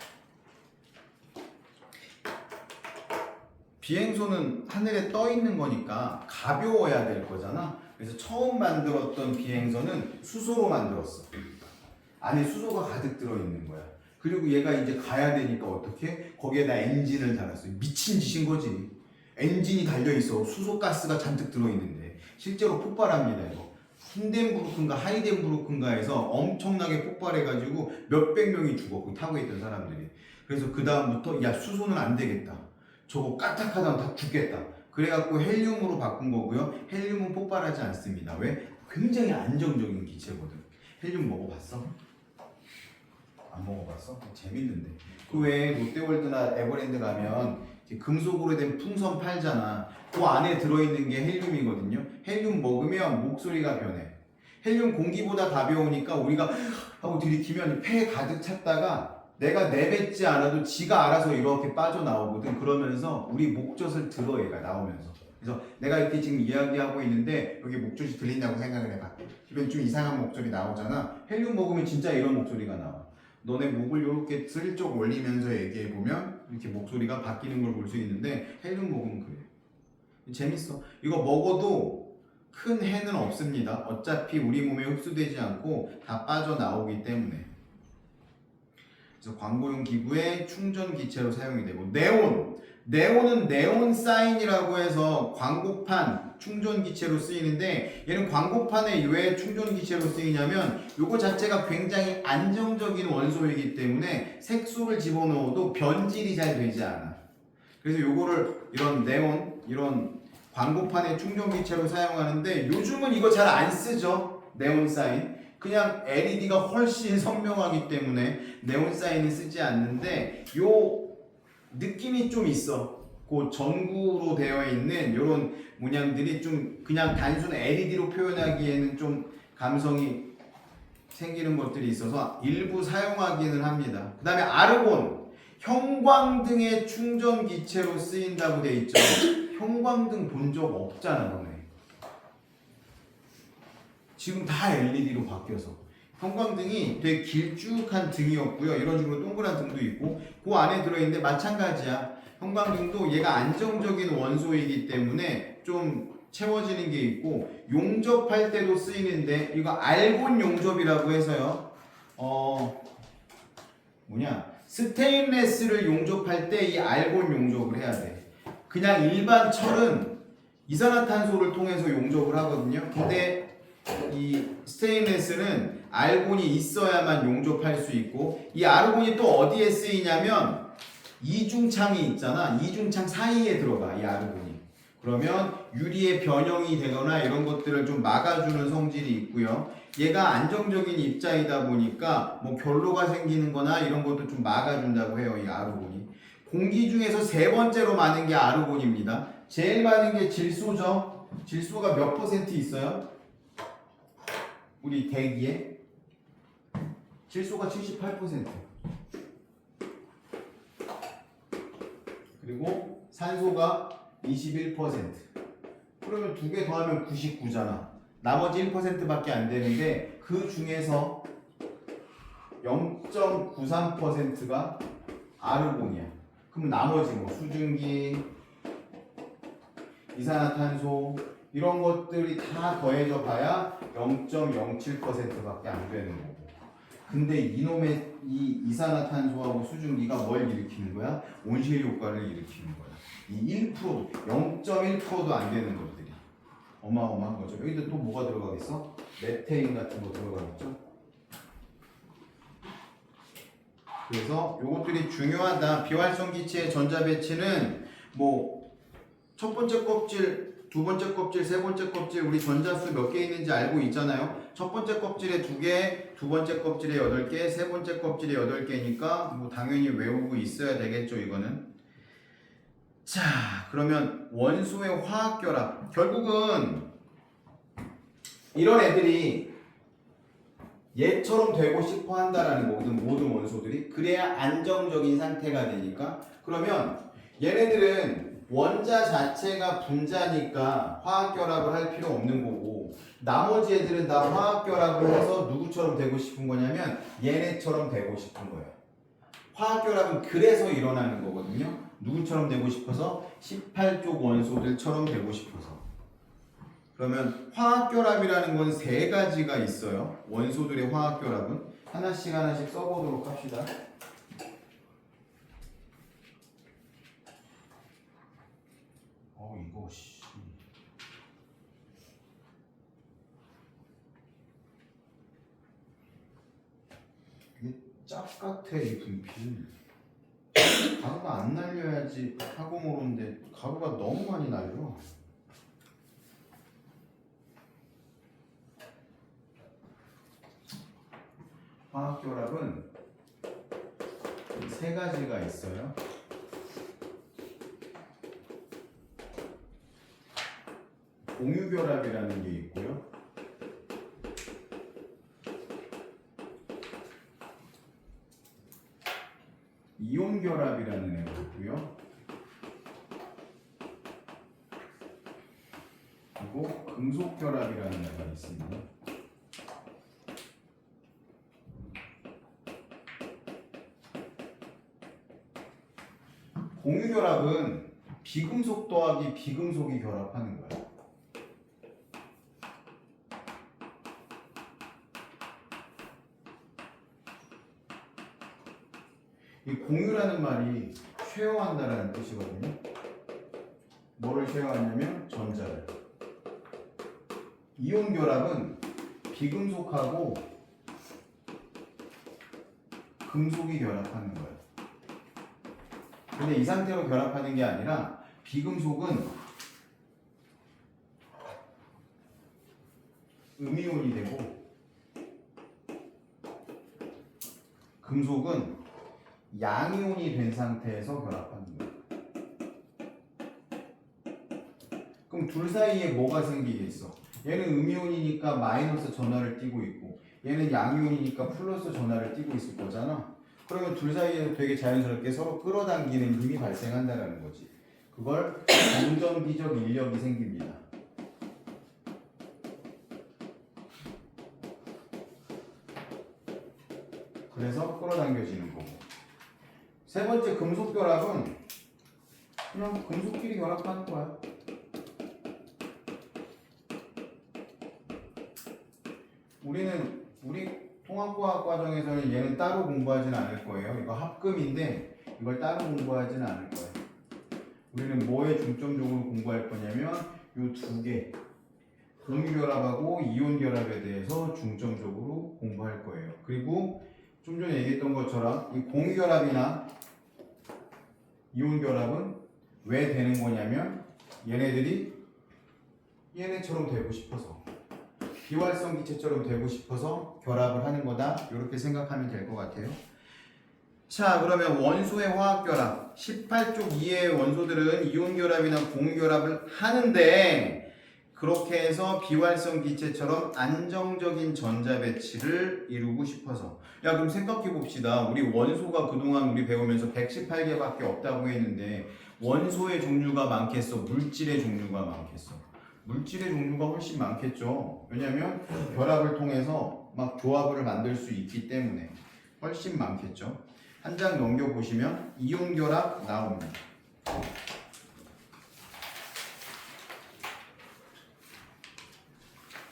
Speaker 1: 비행선은 하늘에 떠 있는 거니까 가벼워야 될 거잖아. 그래서 처음 만들었던 비행선은 수소로 만들었어. 안에 수소가 가득 들어있는 거야. 그리고 얘가 이제 가야 되니까 어떻게? 거기에다 엔진을 달았어. 미친 짓인 거지. 엔진이 달려있어. 수소가스가 잔뜩 들어있는데 실제로 폭발합니다. 이거 힌덴부르크인가 하이덴부르크인가에서 엄청나게 폭발해가지고 몇백 명이 죽어. 그 타고 있던 사람들이. 그래서 그 다음부터 야 수소는 안 되겠다. 저거 까딱하다면 다 죽겠다. 그래갖고 헬륨으로 바꾼 거고요. 헬륨은 폭발하지 않습니다. 왜? 굉장히 안정적인 기체거든. 헬륨 먹어봤어? 안 먹어봤어? 재밌는데. 그 외에 롯데월드나 에버랜드 가면 금속으로 된 풍선 팔잖아. 그 안에 들어있는 게 헬륨이거든요. 헬륨 먹으면 목소리가 변해. 헬륨 공기보다 가벼우니까 우리가 하고 들이키면 폐에 가득 찼다가 내가 내뱉지 않아도 지가 알아서 이렇게 빠져나오거든. 그러면서 우리 목젖을 들어 얘가 나오면서. 그래서 내가 이렇게 지금 이야기하고 있는데 여기 목젖이 들린다고 생각을 해봐. 그러면 좀 이상한 목소리 나오잖아. 헬륨 먹으면 진짜 이런 목소리가 나와. 너네 목을 이렇게 슬쩍 올리면서 얘기해보면 이렇게 목소리가 바뀌는 걸 볼 수 있는데 헬륨 먹으면 그래. 재밌어. 이거 먹어도 큰 해는 없습니다. 어차피 우리 몸에 흡수되지 않고 다 빠져나오기 때문에. 그래서 광고용 기구의 충전 기체로 사용이 되고 네온은 네온사인이라고 해서 광고판 충전 기체로 쓰이는데 얘는 광고판에 왜 충전 기체로 쓰이냐면 요거 자체가 굉장히 안정적인 원소이기 때문에 색소를 집어넣어도 변질이 잘 되지 않아. 그래서 요거를 이런 네온 이런 광고판의 충전 기체로 사용하는데 요즘은 이거 잘 안 쓰죠. 네온사인. 그냥 LED가 훨씬 선명하기 때문에 네온사인은 쓰지 않는데 요 느낌이 좀 있어. 그 전구로 되어 있는 이런 문양들이 좀 그냥 단순 LED로 표현하기에는 좀 감성이 생기는 것들이 있어서 일부 사용하기는 합니다. 그 다음에 아르곤 형광등의 충전 기체로 쓰인다고 돼 있죠. 형광등 본 적 없잖아 너네. 지금 다 LED로 바뀌어서 형광등이 되게 길쭉한 등이었고요. 이런 식으로 동그란 등도 있고 그 안에 들어있는데 마찬가지야. 형광등도 얘가 안정적인 원소이기 때문에 좀 채워지는 게 있고 용접할 때도 쓰이는데 이거 알곤 용접이라고 해서요. 스테인레스를 용접할 때 이 알곤 용접을 해야 돼. 그냥 일반 철은 이산화탄소를 통해서 용접을 하거든요. 근데 이 스테인레스는 알곤이 있어야만 용접할 수 있고 이 아르곤이 또 어디에 쓰이냐면 이중창이 있잖아. 이중창 사이에 들어가 이 아르곤이. 그러면 유리의 변형이 되거나 이런 것들을 좀 막아주는 성질이 있고요. 얘가 안정적인 입자이다 보니까 뭐 결로가 생기는 거나 이런 것도 좀 막아준다고 해요. 이 아르곤이. 공기 중에서 세 번째로 많은 게 아르곤입니다. 제일 많은 게 질소죠. 질소가 몇 퍼센트 있어요? 우리 대기에 질소가 78%. 그리고 산소가 21%. 그러면 두 개 더하면 99잖아. 나머지 1%밖에 안 되는데 그 중에서 0.93%가 아르곤이야. 그럼 나머지 뭐 수증기, 이산화탄소 이런 것들이 다 더해져 봐야 0.07%밖에 안 되는 거고. 근데 이놈의 이 이산화탄소하고 수증기가 뭘 일으키는 거야? 온실 효과를 일으키는 거야. 이 1%, 0.1%도 안 되는 것들이 어마어마한 거죠. 여기도 또 뭐가 들어가겠어? 메테인 같은 거 들어가겠죠? 그래서 요것들이 중요하다. 비활성 기체의 전자 배치는 뭐 첫 번째 껍질, 두 번째 껍질, 세 번째 껍질 우리 전자수 몇 개 있는지 알고 있잖아요. 첫 번째 껍질에 2개, 두 번째 껍질에 8개, 세 번째 껍질에 8개니까 뭐 당연히 외우고 있어야 되겠죠, 이거는. 자, 그러면 원소의 화학 결합. 결국은 이런 애들이 얘처럼 되고 싶어 한다라는 거거든, 모든 원소들이. 그래야 안정적인 상태가 되니까. 그러면 얘네들은 원자 자체가 분자니까 화학 결합을 할 필요 없는 거고, 나머지 애들은 다 화학 결합을 해서 누구처럼 되고 싶은 거냐면 얘네처럼 되고 싶은 거예요. 화학 결합은 그래서 일어나는 거거든요. 누구처럼 되고 싶어서 18족 원소들처럼 되고 싶어서. 그러면 화학 결합이라는 건 세 가지가 있어요. 원소들의 화학 결합은 하나씩 써보도록 합시다. 이거 씨. 이게 짝 같아, 이 분필. 가루가 안 날려야지 화공으로인데 가루가 너무 많이 날려. 화학 결합은 세 가지가 있어요. 공유 결합이라는 게 있고요. 이온 결합이라는 애가 있고요. 그리고 금속 결합이라는 애가 있습니다. 공유 결합은 비금속 더하기 비금속이 결합하는 거야. 이 공유라는 말이 쉐어한다라는 뜻이거든요. 뭐를 쉐어하냐면 전자를. 이온 결합은 비금속하고 금속이 결합하는 거예요. 근데 이 상태로 결합하는 게 아니라 비금속은 음이온이 되고 금속은 양이온이 된 상태에서 결합하는 거예요. 그럼 둘 사이에 뭐가 생기겠어? 얘는 음이온이니까 마이너스 전하를 띠고 있고 얘는 양이온이니까 플러스 전하를 띠고 있을 거잖아. 그러면 둘 사이에 되게 자연스럽게 서로 끌어당기는 힘이 발생한다는 거지. 그걸 동전기적 인력이 생깁니다. 그래서 끌어당겨지는 거고. 세 번째 금속 결합은 그냥 금속끼리 결합하는 거야. 우리 통합과학 과정에서는 얘는 따로 공부하진 않을 거예요. 이거 합금인데 이걸 따로 공부하진 않을 거예요. 우리는 뭐에 중점적으로 공부할 거냐면 요 두 개, 공유 결합하고 이온 결합에 대해서 중점적으로 공부할 거예요. 그리고 좀 전에 얘기했던 것처럼 이 공유 결합이나 이온 결합은 왜 되는 거냐면 얘네들이 얘네처럼 되고 싶어서, 비활성 기체처럼 되고 싶어서 결합을 하는 거다. 이렇게 생각하면 될 것 같아요. 자, 그러면 원소의 화학 결합 18쪽 이하의 원소들은 이온 결합이나 공유 결합을 하는데 그렇게 해서 비활성 기체처럼 안정적인 전자 배치를 이루고 싶어서. 야, 그럼 생각해 봅시다. 우리 원소가 그동안 우리 배우면서 118개밖에 없다고 했는데 원소의 종류가 많겠어? 물질의 종류가 많겠어? 물질의 종류가 훨씬 많겠죠. 왜냐면 결합을 통해서 막 조합을 만들 수 있기 때문에. 훨씬 많겠죠. 한 장 넘겨보시면 이온 결합 나옵니다.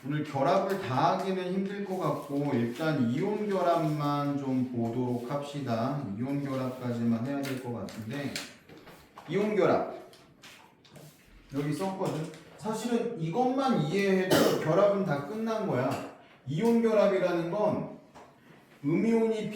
Speaker 1: 오늘 결합을 다 하기는 힘들 것 같고 일단 이온 결합만 좀 보도록 합시다. 이온 결합까지만 해야 될 것 같은데 이온 결합 여기 썼거든. 사실은 이것만 이해해도 결합은 다 끝난 거야. 이온 결합이라는 건 음이온이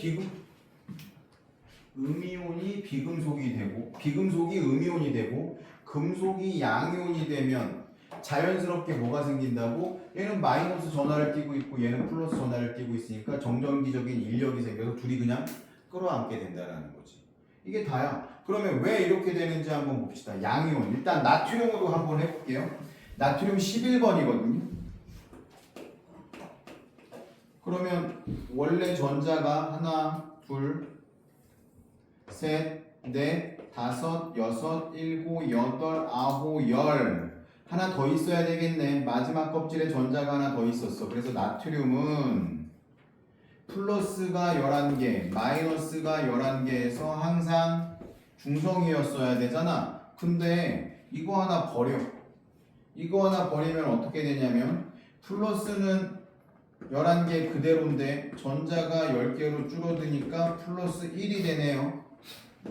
Speaker 1: 비금속이 되고 비금속이 음이온이 되고 금속이 양이온이 되면 자연스럽게 뭐가 생긴다고? 얘는 마이너스 전하를 띠고 있고 얘는 플러스 전하를 띠고 있으니까 정전기적인 인력이 생겨서 둘이 그냥 끌어안게 된다는 거지. 이게 다야. 그러면 왜 이렇게 되는지 한번 봅시다. 양이온. 일단 나트륨으로 한번 해볼게요. 나트륨 11번이거든요. 그러면 원래 전자가 하나, 둘, 셋, 넷, 다섯, 여섯, 일곱, 여덟, 아홉, 열. 하나 더 있어야 되겠네. 마지막 껍질에 전자가 하나 더 있었어. 그래서 나트륨은 플러스가 11개, 마이너스가 11개에서 항상 중성이었어야 되잖아. 근데 이거 하나 버려. 이거 하나 버리면 어떻게 되냐면 플러스는 11개 그대로인데 전자가 10개로 줄어드니까 플러스 1이 되네요.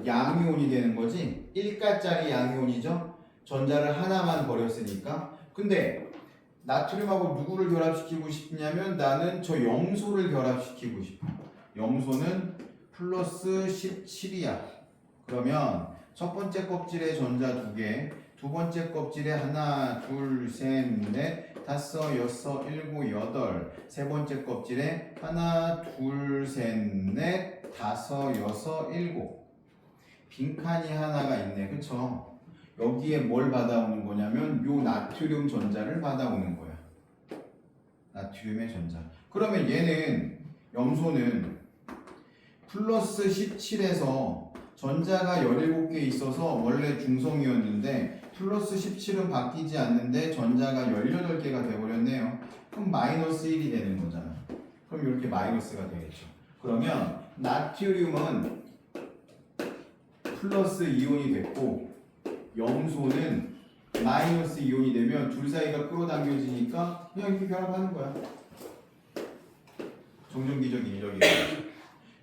Speaker 1: 양이온이 되는 거지. 1가짜리 양이온이죠. 전자를 하나만 버렸으니까. 근데 나트륨하고 누구를 결합시키고 싶냐면 나는 저 염소를 결합시키고 싶어. 염소는 플러스 17이야. 그러면 첫 번째 껍질에 전자 2개, 두 번째 껍질에 하나, 둘, 셋, 넷, 다섯, 여섯, 일곱, 여덟, 세 번째 껍질에 하나, 둘, 셋, 넷, 다섯, 여섯, 일곱. 빈칸이 하나가 있네. 그쵸? 여기에 뭘 받아오는 거냐면 요 나트륨 전자를 받아오는 거야. 나트륨의 전자. 그러면 얘는 염소는 플러스 17에서 전자가 17개 있어서 원래 중성이었는데 플러스 17은 바뀌지 않는데 전자가 18개가 돼버렸네요. 그럼 마이너스 1이 되는 거잖아. 그럼 이렇게 마이너스가 되겠죠. 그러면 나트륨은 플러스 이온이 됐고 염소는 마이너스 이온이 되면 둘 사이가 끌어당겨지니까 그냥 이렇게 결합하는 거야. 정전기적 인력이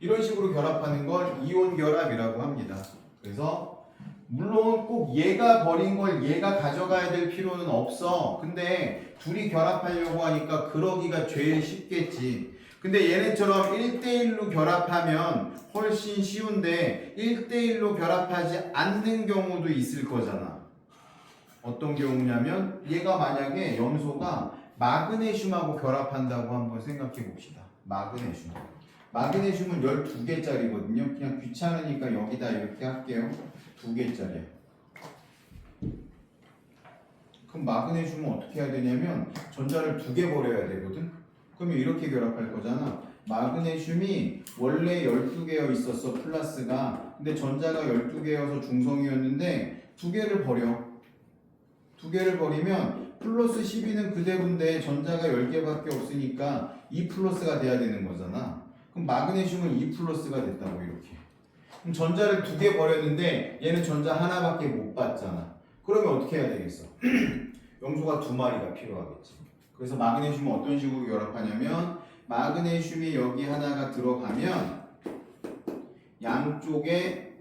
Speaker 1: 이런 식으로 결합하는 걸 이온 결합이라고 합니다. 그래서 물론 꼭 얘가 버린 걸 얘가 가져가야 될 필요는 없어. 근데 둘이 결합하려고 하니까 그러기가 제일 쉽겠지. 근데 얘네처럼 1대1로 결합하면 훨씬 쉬운데 1대1로 결합하지 않는 경우도 있을 거잖아. 어떤 경우냐면 얘가 만약에 염소가 마그네슘하고 결합한다고 한번 생각해 봅시다. 마그네슘. 마그네슘은 12개짜리거든요. 그냥 귀찮으니까 여기다 이렇게 할게요. 2개짜리야. 그럼 마그네슘은 어떻게 해야 되냐면 전자를 2개 버려야 되거든. 그러면 이렇게 결합할 거잖아. 마그네슘이 원래 12개여 있었어. 플러스가. 근데 전자가 12개여서 중성이었는데 2개를 버려. 2개를 버리면 플러스 12는 그대로인데 전자가 10개밖에 없으니까 2 플러스가 돼야 되는 거잖아. 그럼 마그네슘은 2 플러스가 됐다고 이렇게. 그럼 전자를 2개 버렸는데 얘는 전자 하나밖에 못 받잖아. 그러면 어떻게 해야 되겠어? 염소가 2마리가 필요하겠지. 그래서 마그네슘은 어떤 식으로 결합하냐면 마그네슘이 여기 하나가 들어가면 양쪽에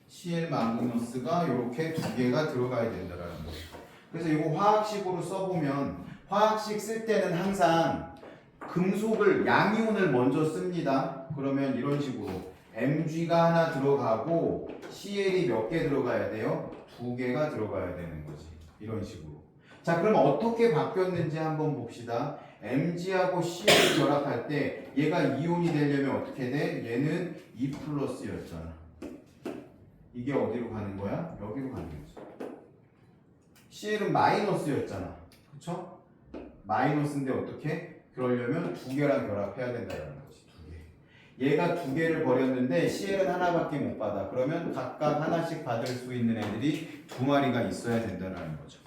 Speaker 1: Cl 마그너스가 이렇게 2개가 들어가야 된다는 거예요. 그래서 이거 화학식으로 써보면 화학식 쓸 때는 항상 금속을 양이온을 먼저 씁니다. 그러면 이런 식으로 Mg가 하나 들어가고 Cl이 몇 개 들어가야 돼요? 2개가 들어가야 되는 거지. 이런 식으로. 자, 그럼 어떻게 바뀌었는지 한번 봅시다. Mg하고 Cl 결합할 때 얘가 이온이 되려면 어떻게 돼? 얘는 2 플러스였잖아. 이게 어디로 가는 거야? 여기로 가는 거지. Cl은 마이너스였잖아. 그쵸? 마이너스인데 어떻게? 그러려면 2개랑 결합해야 된다는 거지. 2개. 얘가 2개를 버렸는데 Cl은 하나밖에 못 받아. 그러면 각각 하나씩 받을 수 있는 애들이 2마리가 있어야 된다는 거죠.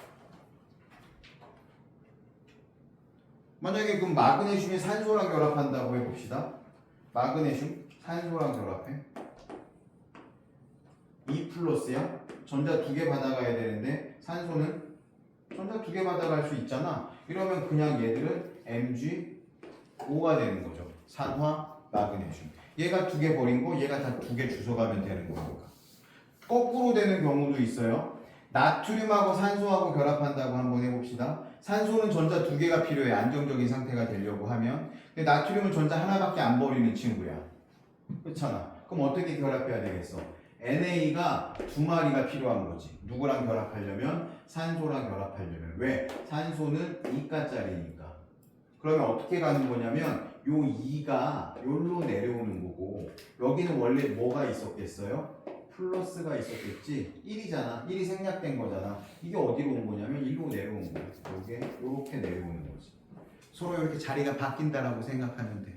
Speaker 1: 만약에 그럼 마그네슘이 산소랑 결합한다고 해봅시다. 마그네슘 산소랑 결합해. 2+야. 전자 2개 받아가야 되는데 산소는 전자 2개 받아갈 수 있잖아. 이러면 그냥 얘들은 MgO가 되는 거죠. 산화 마그네슘. 얘가 2개 버린 거 얘가 다 2개 주워가면 되는 거니까. 거꾸로 되는 경우도 있어요. 나트륨하고 산소하고 결합한다고 한번 해봅시다. 산소는 전자 2개가 필요해. 안정적인 상태가 되려고 하면. 근데 나트륨은 전자 하나밖에 안 버리는 친구야. 그렇잖아. 그럼 어떻게 결합해야 되겠어? NA가 2마리가 필요한 거지. 누구랑 결합하려면? 산소랑 결합하려면. 왜? 산소는 2가짜리니까. 그러면 어떻게 가는 거냐면 요 2가 요로 내려오는 거고 여기는 원래 뭐가 있었겠어요? 플러스가 있었겠지. 1이잖아. 1이 생략된 거잖아. 이게 어디로 온 거냐면 1로 내려온 거야. 요게 요렇게 내려오는 거지. 서로 이렇게 자리가 바뀐다라고 생각하면 돼요.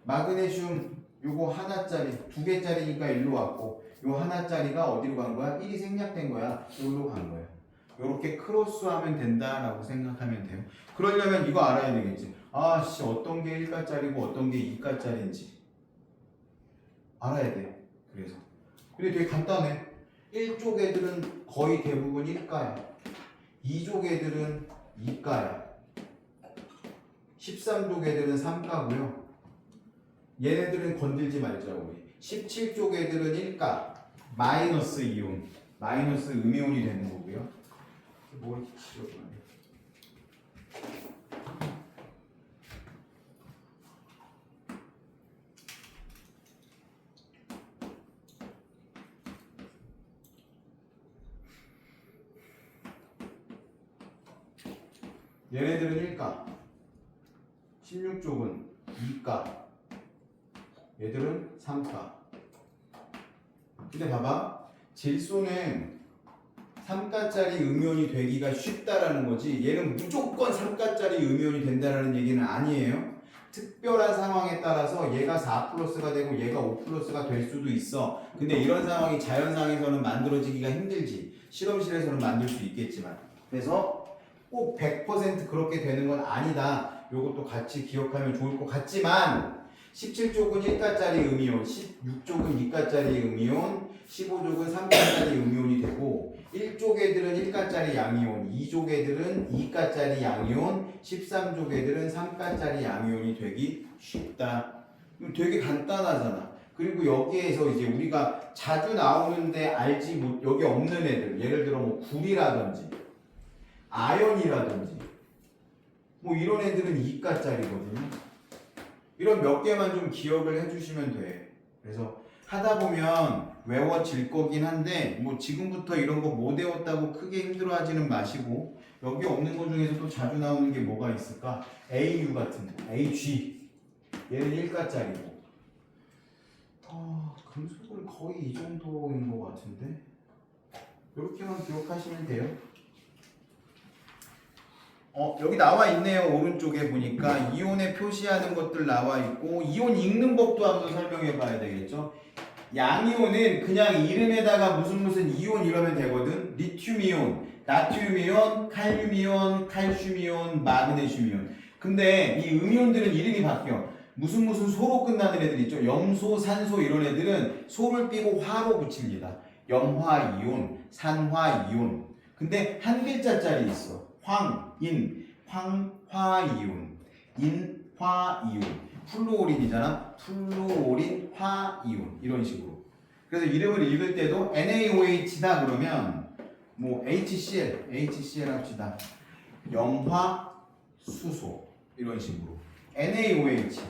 Speaker 1: 마그네슘 요거 하나짜리 2개짜리니까 1로 왔고 요 하나짜리가 어디로 간 거야? 1이 생략된 거야. 여기로 간 거야. 요렇게 크로스하면 된다라고 생각하면 돼요. 그러려면 이거 알아야 되겠지. 아씨 어떤 게 1가짜리고 어떤 게 2가짜리인지 알아야 돼. 그래서 근데 되게 간단해. 1쪽 애들은 거의 대부분 1가야. 2쪽 애들은 2가야. 13쪽 애들은 3가고요. 얘네들은 건들지 말자 우리. 17쪽 애들은 1가. 마이너스 이온. 마이너스 음이온이 되는 거고요. 뭐 이렇게 치려고 얘네들은 1가. 16쪽은 2가. 얘들은 3가. 근데 봐봐. 질소는 3가짜리 음이온이 되기가 쉽다라는 거지. 얘는 무조건 3가짜리 음이온이 된다라는 얘기는 아니에요. 특별한 상황에 따라서 얘가 4+가 되고 얘가 5+가 될 수도 있어. 근데 이런 상황이 자연상에서는 만들어지기가 힘들지. 실험실에서는 만들 수 있겠지만. 그래서 꼭 100% 그렇게 되는 건 아니다. 요것도 같이 기억하면 좋을 것 같지만 17쪽은 1가짜리 음이온, 16쪽은 2가짜리 음이온, 15쪽은 3가짜리 음이온이 되고 1쪽 애들은 1가짜리 양이온, 2쪽 애들은 2가짜리 양이온, 13쪽 애들은 3가짜리 양이온이 되기 쉽다. 되게 간단하잖아. 그리고 여기에서 이제 우리가 자주 나오는데 알지 못 여기 없는 애들, 예를 들어 뭐 굴이라든지 아연이라든지 뭐 이런 애들은 2가짜리거든요. 이런 몇 개만 좀 기억을 해주시면 돼. 그래서 하다 보면 외워질 거긴 한데 뭐 지금부터 이런 거 못 외웠다고 크게 힘들어하지는 마시고 여기 없는 것 중에서 또 자주 나오는 게 뭐가 있을까? AU 같은 거, AG 얘는 1가짜리고 금속은 거의 이 정도인 것 같은데 이렇게만 기억하시면 돼요. 여기 나와 있네요. 오른쪽에 보니까 이온에 표시하는 것들 나와 있고 이온 읽는 법도 한번 설명해 봐야 되겠죠. 양이온은 그냥 이름에다가 무슨 이온 이러면 되거든. 리튬이온, 나트륨이온, 칼륨이온, 칼슘이온, 마그네슘이온. 근데 이 음이온들은 이름이 바뀌어. 무슨 소로 끝나는 애들 있죠. 염소, 산소 이런 애들은 소를 삐고 화로 붙입니다. 염화이온, 산화이온. 근데 한 글자짜리 있어. 황인, 황화이온, 인화이온, 플루오린이잖아. 플루오린, 화이온 이런 식으로. 그래서 이름을 읽을 때도 NaOH다 그러면 뭐 HCl 합시다. 염화, 수소 이런 식으로. NaOH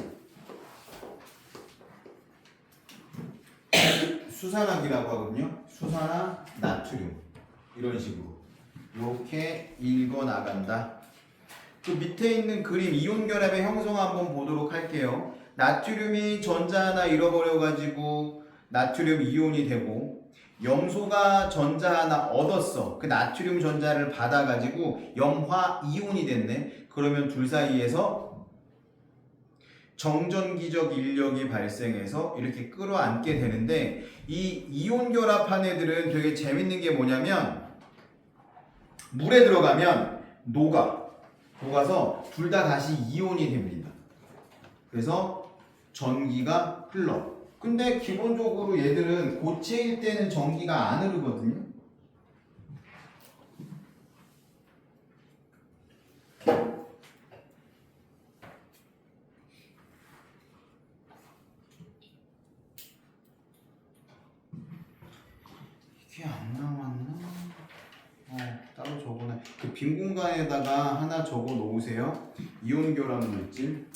Speaker 1: 수산화기라고 하거든요. 수산화, 나트륨 이런 식으로. 이렇게 읽어 나간다. 그 밑에 있는 그림 이온 결합의 형성 한번 보도록 할게요. 나트륨이 전자 하나 잃어버려 가지고 나트륨 이온이 되고 염소가 전자 하나 얻었어. 그 나트륨 전자를 받아 가지고 염화 이온이 됐네. 그러면 둘 사이에서 정전기적 인력이 발생해서 이렇게 끌어안게 되는데 이 이온 결합한 애들은 되게 재밌는 게 뭐냐면 물에 들어가면 녹아. 녹아서 둘 다 다시 이온이 됩니다. 그래서 전기가 흘러. 근데 기본적으로 얘들은 고체일 때는 전기가 안 흐르거든요. 이게 안 나왔나? 따로 적어놔. 그 빈 공간에다가 하나 적어 놓으세요. 이온 결합 물질.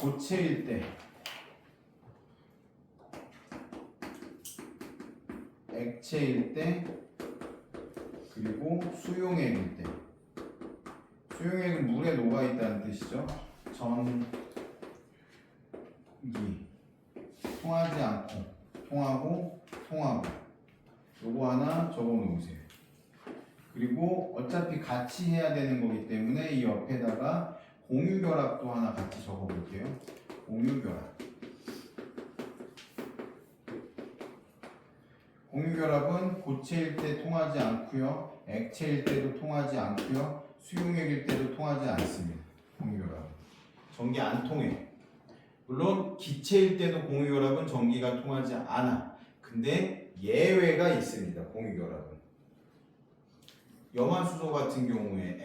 Speaker 1: 고체일 때, 액체일 때, 그리고 수용액일 때. 수용액은 물에 녹아 있다는 뜻이죠. 전기 통하지 않고 통하고 요거 하나 적어 놓으세요. 그리고 어차피 같이 해야 되는 거기 때문에 이 옆에다가 공유결합도 하나 같이 적어 볼게요. 공유결합. 공유결합은 고체일 때 통하지 않고요. 액체일 때도 통하지 않고요. 수용액일 때도 통하지 않습니다. 공유결합. 전기 안 통해요. 물론 기체일 때도 공유결합은 전기가 통하지 않아. 근데 예외가 있습니다. 공유결합은. 염화수소 같은 경우에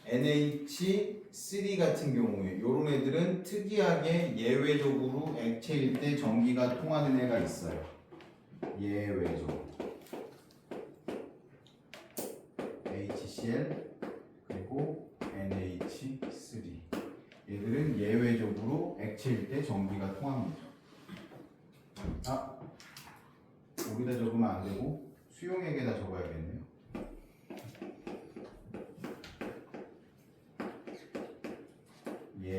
Speaker 1: NH3 같은 경우에 요런 애들은 특이하게 예외적으로 액체일 때 전기가 통하는 애가 있어요. 예외적으로. HCl 그리고 NH3 얘들은 예외적으로 액체일 때 전기가 통합니다. 여기다 적으면 안 되고 수용액에다 적어야겠네요. 예외.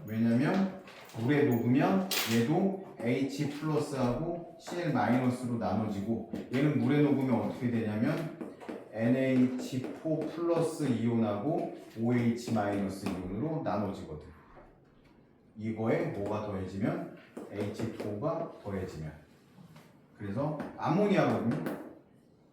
Speaker 1: 왜냐면 물에 녹으면 얘도 H 플러스하고 Cl 마이너스로 나눠지고 얘는 물에 녹으면 어떻게 되냐면 NH4 플러스 이온하고 OH 마이너스 이온으로 나눠지거든. 이거에 뭐가 더해지면 H2가 더해지면 그래서 암모니아거든요.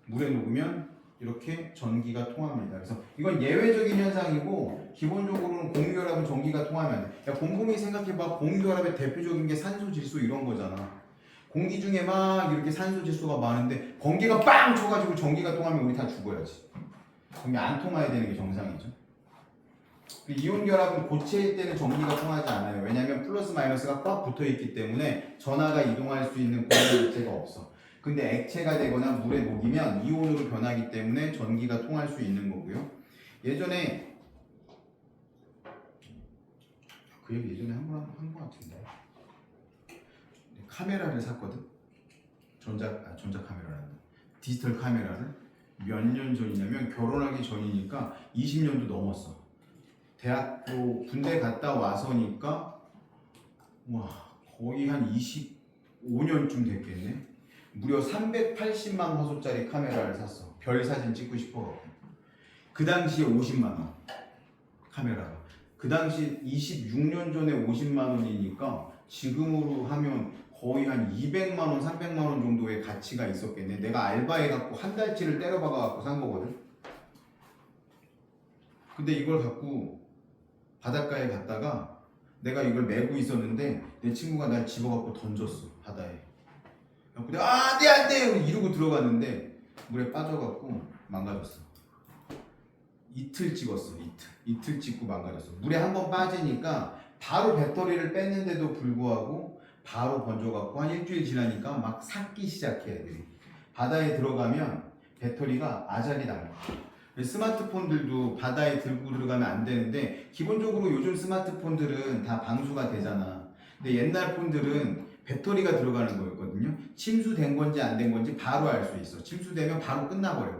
Speaker 1: 물에 녹으면 이렇게 전기가 통합니다. 그래서 이건 예외적인 현상이고 기본적으로는 공유결합은 전기가 통하면 안 돼. 야, 곰곰이 생각해봐. 공유결합의 대표적인 게 산소 질소 이런 거잖아. 공기 중에 막 이렇게 산소 질소가 많은데 번개가 빵 쳐가지고 전기가 통하면 우리 다 죽어야지. 전기 안 통해야 되는 게 정상이죠. 이온 결합은 고체일 때는 전기가 통하지 않아요. 왜냐하면 플러스 마이너스가 꽉 붙어 있기 때문에 전하가 이동할 수 있는 공유 물체가 없어. 근데 액체가 되거나 물에 녹이면 이온으로 변하기 때문에 전기가 통할 수 있는 거고요. 예전에 그 얘기 예전에 한 거 같은데 카메라를 샀거든. 전자 카메라란다. 디지털 카메라를 몇 년 전이냐면 결혼하기 전이니까 20년도 넘었어. 대학교 군대 갔다 와서니까 와 거의 한 25년쯤 됐겠네. 무려 380만 화소짜리 카메라를 샀어. 별 사진 찍고 싶어갖고. 그 당시에 50만 원 카메라가. 그 당시 26년 전에 50만 원이니까 지금으로 하면 거의 한 200만 원, 300만 원 정도의 가치가 있었겠네. 내가 알바해갖고 한 달치를 때려박아갖고 산 거거든. 근데 이걸 갖고 바닷가에 갔다가 내가 이걸 메고 있었는데 내 친구가 날 집어갖고 던졌어 바다에. 근데 안돼 이러고 들어갔는데 물에 빠져갖고 망가졌어. 이틀 찍었어. 이틀 찍고 망가졌어. 물에 한번 빠지니까 바로 배터리를 뺐는데도 불구하고 바로 번져갖고 한 일주일 지나니까 막 삭기 시작해 애들이. 바다에 들어가면 배터리가 아작이 나요. 스마트폰들도 바다에 들고 들어가면 안 되는데 기본적으로 요즘 스마트폰들은 다 방수가 되잖아. 근데 옛날 폰들은 배터리가 들어가는 거였거든요. 침수된 건지 안 된 건지 바로 알 수 있어. 침수되면 바로 끝나버려.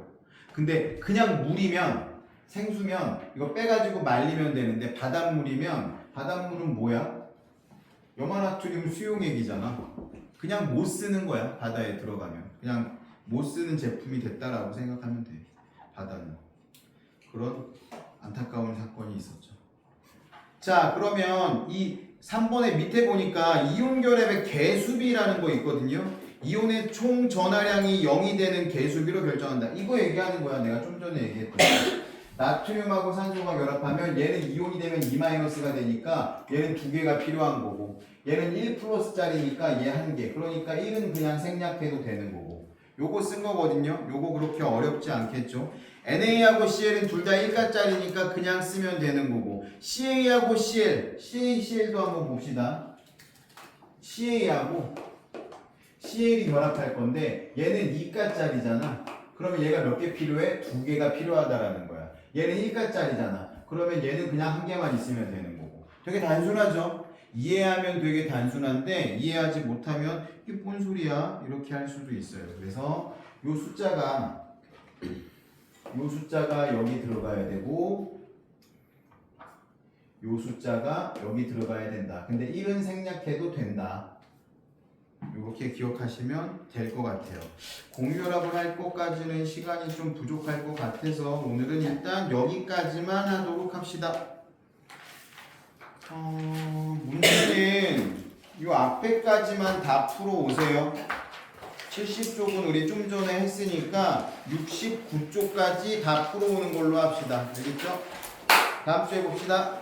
Speaker 1: 근데 그냥 물이면 생수면 이거 빼가지고 말리면 되는데 바닷물은 뭐야? 염화나트륨 수용액이잖아. 그냥 못 쓰는 거야. 바다에 들어가면 그냥 못 쓰는 제품이 됐다라고 생각하면 돼. 바다는 그런 안타까운 사건이 있었죠. 자, 그러면 이 3번의 밑에 보니까 이온 결합의 개수비라는 거 있거든요. 이온의 총 전하량이 0이 되는 개수비로 결정한다. 이거 얘기하는 거야. 내가 좀 전에 얘기했던 거. 나트륨하고 산소가 결합하면 얘는 이온이 되면 2-가 되니까 얘는 2개가 필요한 거고, 얘는 1+짜리니까 얘 1개. 그러니까 1은 그냥 생략해도 되는 거고. 요거 쓴 거거든요. 요거 그렇게 어렵지 않겠죠. NA하고 CL은 둘 다 1가짜리니까 그냥 쓰면 되는 거고, CA하고 CL도 한번 봅시다. CA하고 CL이 결합할 건데 얘는 2가짜리잖아. 그러면 얘가 몇 개 필요해? 2개가 필요하다라는 거야. 얘는 1가짜리잖아. 그러면 얘는 그냥 1개만 있으면 되는 거고. 되게 단순하죠? 이해하면 되게 단순한데 이해하지 못하면 이게 뭔 소리야? 이렇게 할 수도 있어요. 그래서 요 숫자가 여기 들어가야 되고 요 숫자가 여기 들어가야 된다. 근데 1은 생략해도 된다. 이렇게 기억하시면 될 것 같아요. 공유결합을 할 것까지는 시간이 좀 부족할 것 같아서 오늘은 일단 여기까지만 하도록 합시다. 문제는 이 앞에까지만 다 풀어오세요. 70쪽은 우리 좀 전에 했으니까 69쪽까지 다 풀어오는 걸로 합시다. 알겠죠? 다음 주에 봅시다.